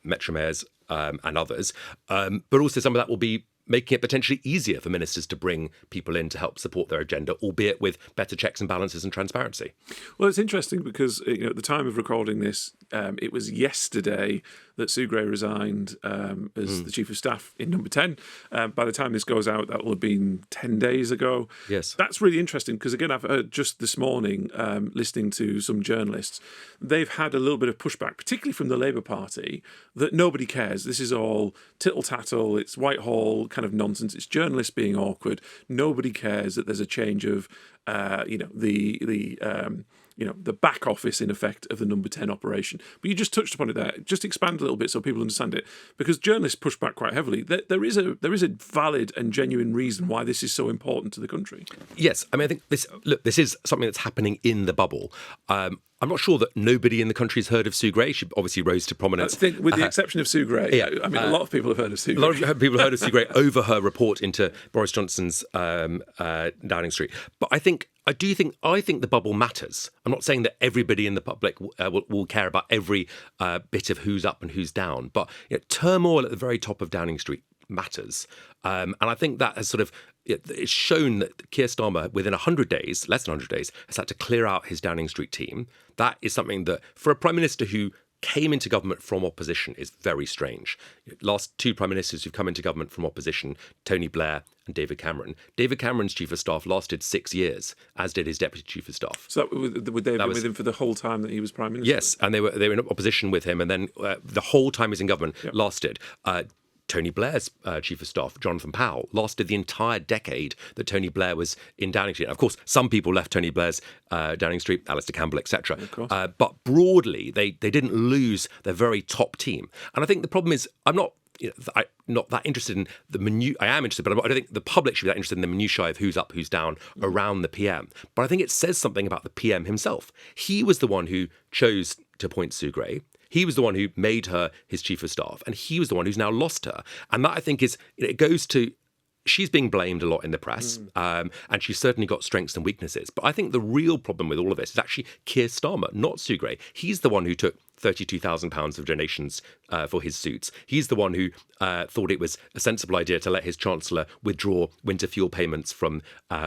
Metro mayors and others. But also some of that will be making it potentially easier for ministers to bring people in to help support their agenda, albeit with better checks and balances and transparency. Well, it's interesting because at the time of recording this, it was yesterday that Sue Gray resigned as the Chief of Staff in number 10. By the time this goes out, that will have been 10 days ago. Yes. That's really interesting because, again, I've heard just this morning, listening to some journalists, they've had a little bit of pushback, particularly from the Labour Party, that nobody cares. This is all tittle-tattle, it's Whitehall kind of nonsense, it's journalists being awkward. Nobody cares that there's a change of, the back office, in effect, of the number 10 operation. But you just touched upon it there. Just expand a little bit so people understand it. Because journalists push back quite heavily. There is a valid and genuine reason why this is so important to the country. Yes. I mean, I think this is something that's happening in the bubble. I'm not sure that nobody in the country has heard of Sue Gray. She obviously rose to prominence. I think, with the exception of Sue Gray. Yeah, I mean, a lot of people have heard of Sue A Gray. lot of people have heard of Sue Gray over her report into Boris Johnson's Downing Street. But I think the bubble matters. I'm not saying that everybody in the public will care about every bit of who's up and who's down, but turmoil at the very top of Downing Street matters. And I think that has it's shown that Keir Starmer, within 100 days, less than 100 days, has had to clear out his Downing Street team. That is something that, for a Prime Minister who came into government from opposition, is very strange. Last two Prime Ministers who've come into government from opposition, Tony Blair and David Cameron. David Cameron's Chief of Staff lasted 6 years, as did his Deputy Chief of Staff. So would they have been with him for the whole time that he was Prime Minister? Yes, and they were in opposition with him, and then the whole time he was in government lasted. Tony Blair's Chief of Staff, Jonathan Powell, lasted the entire decade that Tony Blair was in Downing Street. And of course, some people left Tony Blair's Downing Street, Alistair Campbell, etc. But broadly, they didn't lose their very top team. And I think the problem is, I'm not that interested in the minutiae. I am interested, but I don't think the public should be that interested in the minutiae of who's up, who's down around the PM. But I think it says something about the PM himself. He was the one who chose to appoint Sue Gray. He was the one who made her his Chief of Staff, and he was the one who's now lost her. And that, I think, it goes to, she's being blamed a lot in the press, and she's certainly got strengths and weaknesses. But I think the real problem with all of this is actually Keir Starmer, not Sue Gray. He's the one who took £32,000 of donations for his suits. He's the one who thought it was a sensible idea to let his Chancellor withdraw winter fuel payments from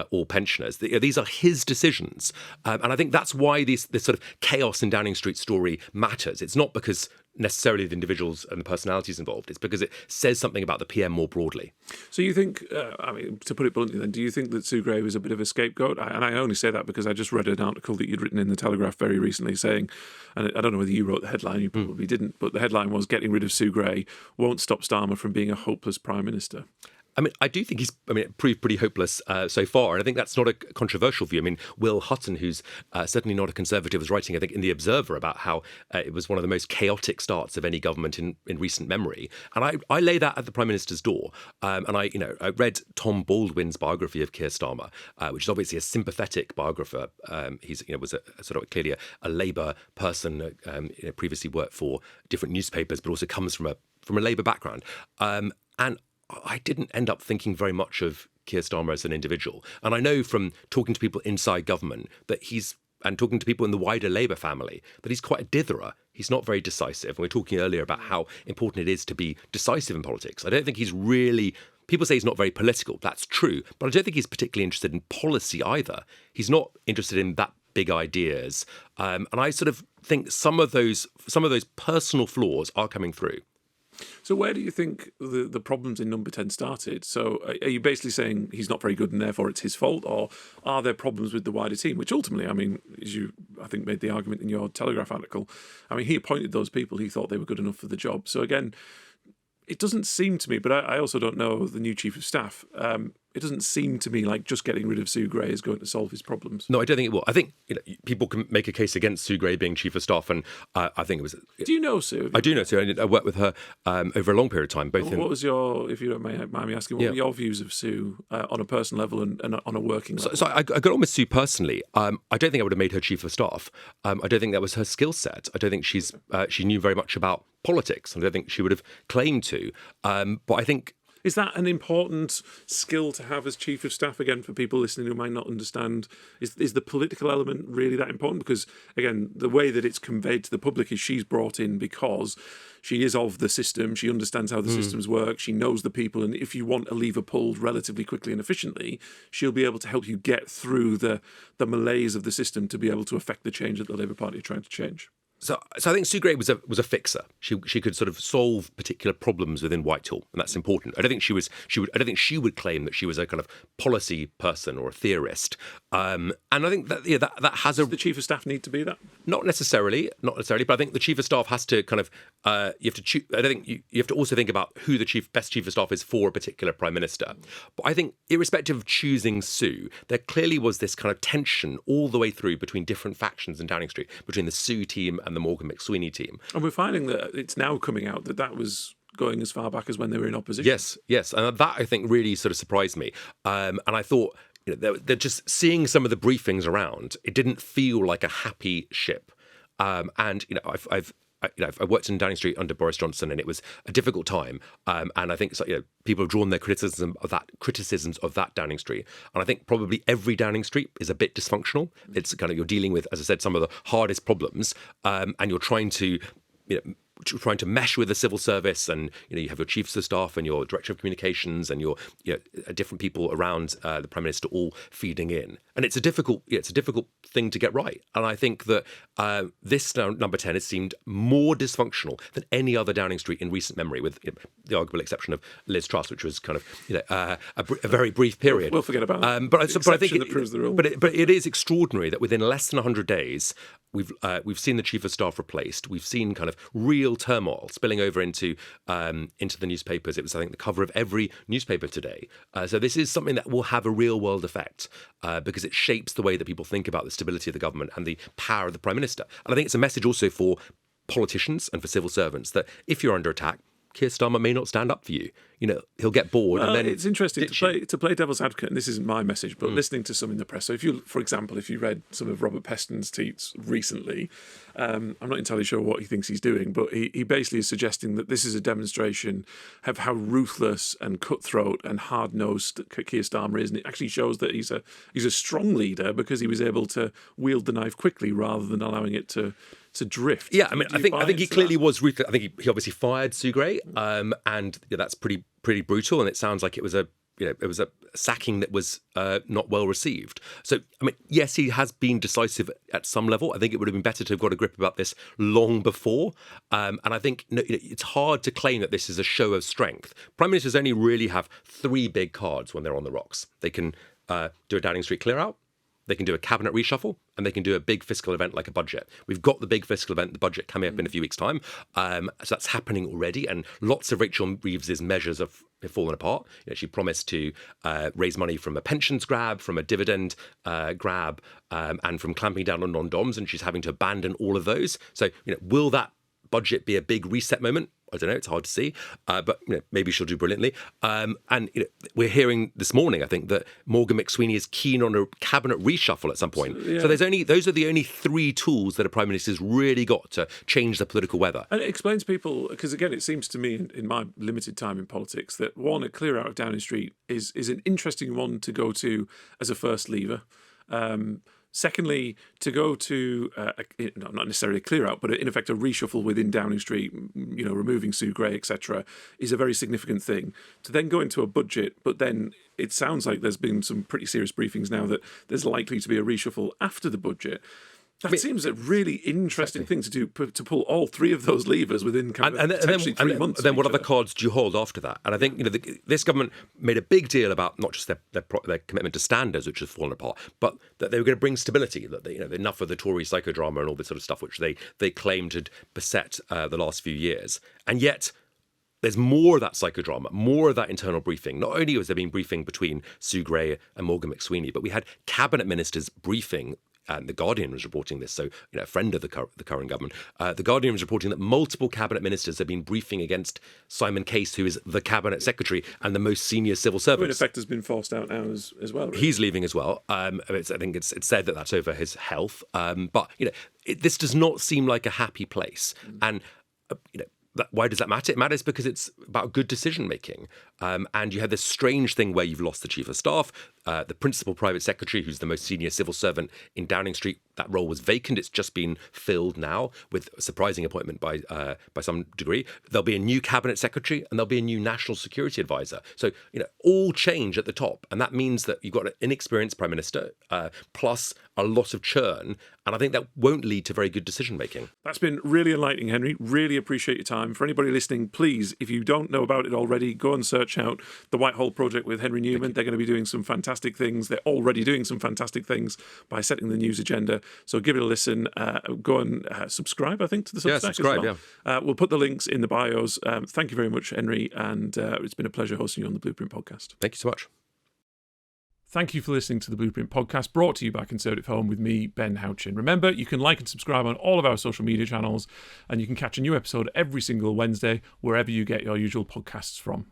all pensioners. These are his decisions. And I think that's why this sort of chaos in Downing Street story matters. It's not because necessarily the individuals and the personalities involved. It's because it says something about the PM more broadly. So you think, to put it bluntly then, do you think that Sue Gray was a bit of a scapegoat? And I only say that because I just read an article that you'd written in The Telegraph very recently saying, and I don't know whether you wrote the headline, you probably didn't, but the headline was, "Getting rid of Sue Gray won't stop Starmer from being a hopeless Prime Minister." I mean, I do think it proved pretty hopeless so far. And I think that's not a controversial view. I mean, Will Hutton, who's certainly not a Conservative, was writing, I think, in The Observer about how it was one of the most chaotic starts of any government in recent memory. And I lay that at the Prime Minister's door. And I read Tom Baldwin's biography of Keir Starmer, which is obviously a sympathetic biographer. He's was clearly a Labour person, previously worked for different newspapers, but also comes from a Labour background. And I didn't end up thinking very much of Keir Starmer as an individual. And I know from talking to people inside government and talking to people in the wider Labour family, that he's quite a ditherer. He's not very decisive. And we were talking earlier about how important it is to be decisive in politics. I don't think he's really... People say he's not very political. That's true. But I don't think he's particularly interested in policy either. He's not interested in that big ideas. And I sort of think some of those personal flaws are coming through. So where do you think the problems in number 10 started? So are you basically saying he's not very good and therefore it's his fault? Or are there problems with the wider team? Which ultimately, I mean, as you, I think, made the argument in your Telegraph article, I mean, he appointed those people he thought they were good enough for the job. So again, it doesn't seem to me, but I also don't know the new Chief of Staff. It doesn't seem to me like just getting rid of Sue Gray is going to solve his problems. No, I don't think it will. I think people can make a case against Sue Gray being Chief of Staff, and I think it was... Do you know Sue? I do know Sue. I worked with her over a long period of time. What was your, if you don't mind me asking, what were your views of Sue on a personal level and on a working level? So I got on with Sue personally. I don't think I would have made her Chief of Staff. I don't think that was her skill set. I don't think she knew very much about politics, and I don't think she would have claimed to. But I think... Is that an important skill to have as Chief of Staff, again, for people listening who might not understand? Is the political element really that important? Because, again, the way that it's conveyed to the public is she's brought in because she is of the system, she understands how the systems work, she knows the people, and if you want a lever pulled relatively quickly and efficiently, she'll be able to help you get through the malaise of the system to be able to affect the change that the Labour Party are trying to change. So I think Sue Gray was a fixer. She could sort of solve particular problems within Whitehall, and that's important. I don't think she would claim that she was a kind of policy person or a theorist. And I think that that has Does the Chief of Staff need to be that? Not necessarily. But I think the Chief of Staff has to kind of you have to choose. I think you have to also think about who the best Chief of Staff is for a particular Prime Minister. But I think, irrespective of choosing Sue, there clearly was this kind of tension all the way through between different factions in Downing Street, between the Sue team and the Morgan McSweeney team. And we're finding that it's now coming out that was going as far back as when they were in opposition. Yes. And that, I think, really sort of surprised me. And I thought, they're just seeing some of the briefings around, it didn't feel like a happy ship. And I worked in Downing Street under Boris Johnson, and it was a difficult time. And I think people have drawn their criticisms of that Downing Street. And I think probably every Downing Street is a bit dysfunctional. It's kind of, you're dealing with, as I said, some of the hardest problems, and you're trying to mesh with the civil service, and you have your chiefs of staff and your director of communications and your different people around the prime minister all feeding in, and it's a difficult thing to get right. And I think that this number 10 has seemed more dysfunctional than any other Downing Street in recent memory, with the arguable exception of Liz Truss, which was kind of a very brief period. We'll forget about that. But I think that proves the rule. But it is extraordinary that within less than 100 days we've seen the chief of staff replaced. We've seen kind of real turmoil spilling over into the newspapers. It was, I think, the cover of every newspaper today. So this is something that will have a real world effect because it shapes the way that people think about the stability of the government and the power of the prime minister. And I think it's a message also for politicians and for civil servants that if you're under attack, Keir Starmer may not stand up for you. He'll get bored. And then it's interesting to play devil's advocate, and this isn't my message, but listening to some in the press. So for example, if you read some of Robert Peston's tweets recently, I'm not entirely sure what he thinks he's doing, but he basically is suggesting that this is a demonstration of how ruthless and cutthroat and hard-nosed Keir Starmer is, and it actually shows that he's a strong leader because he was able to wield the knife quickly rather than allowing it to drift. Yeah, I mean, I think he clearly was ruthless. I think he obviously fired Sue Gray, and that's pretty brutal. And it sounds like it was a sacking that was not well received. So, I mean, yes, he has been decisive at some level. I think it would have been better to have got a grip about this long before. And I think it's hard to claim that this is a show of strength. Prime ministers only really have three big cards when they're on the rocks. They can do a Downing Street clear out. They can do a cabinet reshuffle, and they can do a big fiscal event like a budget. We've got the big fiscal event, the budget, coming up in a few weeks' time. So that's happening already, and lots of Rachel Reeves's measures have fallen apart. She promised to raise money from a pensions grab, from a dividend grab, and from clamping down on non-doms, and she's having to abandon all of those. So, will that budget be a big reset moment? I don't know. It's hard to see, but maybe she'll do brilliantly. And we're hearing this morning, I think, that Morgan McSweeney is keen on a cabinet reshuffle at some point. So those are the only three tools that a prime minister's really got to change the political weather. And it explains people, because again, it seems to me in my limited time in politics that one, a clear out of Downing Street is an interesting one to go to as a first lever. Secondly, to go to, not necessarily a clear out, but in effect a reshuffle within Downing Street, removing Sue Gray, etc., is a very significant thing. To then go into a budget, but then it sounds like there's been some pretty serious briefings now that there's likely to be a reshuffle after the budget. That seems a really interesting thing to do, to pull all three of those levers within potentially 3 months. Then what other cards do you hold after that? And I think this government made a big deal about not just their commitment to standards, which has fallen apart, but that they were going to bring stability. That enough of the Tory psychodrama and all this sort of stuff, which they claimed had beset the last few years, and yet. There's more of that psychodrama, more of that internal briefing. Not only was there been briefing between Sue Gray and Morgan McSweeney, but we had cabinet ministers briefing. And The Guardian was reporting this, so a friend of the current government. The Guardian was reporting that multiple cabinet ministers have been briefing against Simon Case, who is the cabinet secretary and the most senior civil servant. Who in effect has been forced out now as well. Really. He's leaving as well. I think it's said that that's over his health. But this does not seem like a happy place, and why does that matter? It matters because it's about good decision making. And you had this strange thing where you've lost the chief of staff, the principal private secretary, who's the most senior civil servant in Downing Street. That role was vacant. It's just been filled now with a surprising appointment by some degree. There'll be a new cabinet secretary and there'll be a new national security advisor. So, all change at the top. And that means that you've got an inexperienced prime minister plus a lot of churn. And I think that won't lead to very good decision making. That's been really enlightening, Henry. Really appreciate your time. For anybody listening, please, if you don't know about it already, go and search out the Whitehall Project with Henry Newman. They're going to be doing some fantastic things. They're already doing some fantastic things by setting the news agenda. So give it a listen. Go and subscribe, I think, to the Substack. Yeah, subscribe, as well. We'll put the links in the bios. Thank you very much, Henry. And it's been a pleasure hosting you on the Blueprint Podcast. Thank you so much. Thank you for listening to the Blueprint Podcast, brought to you by Conservative Home with me, Ben Houchin. Remember, you can like and subscribe on all of our social media channels, and you can catch a new episode every single Wednesday wherever you get your usual podcasts from.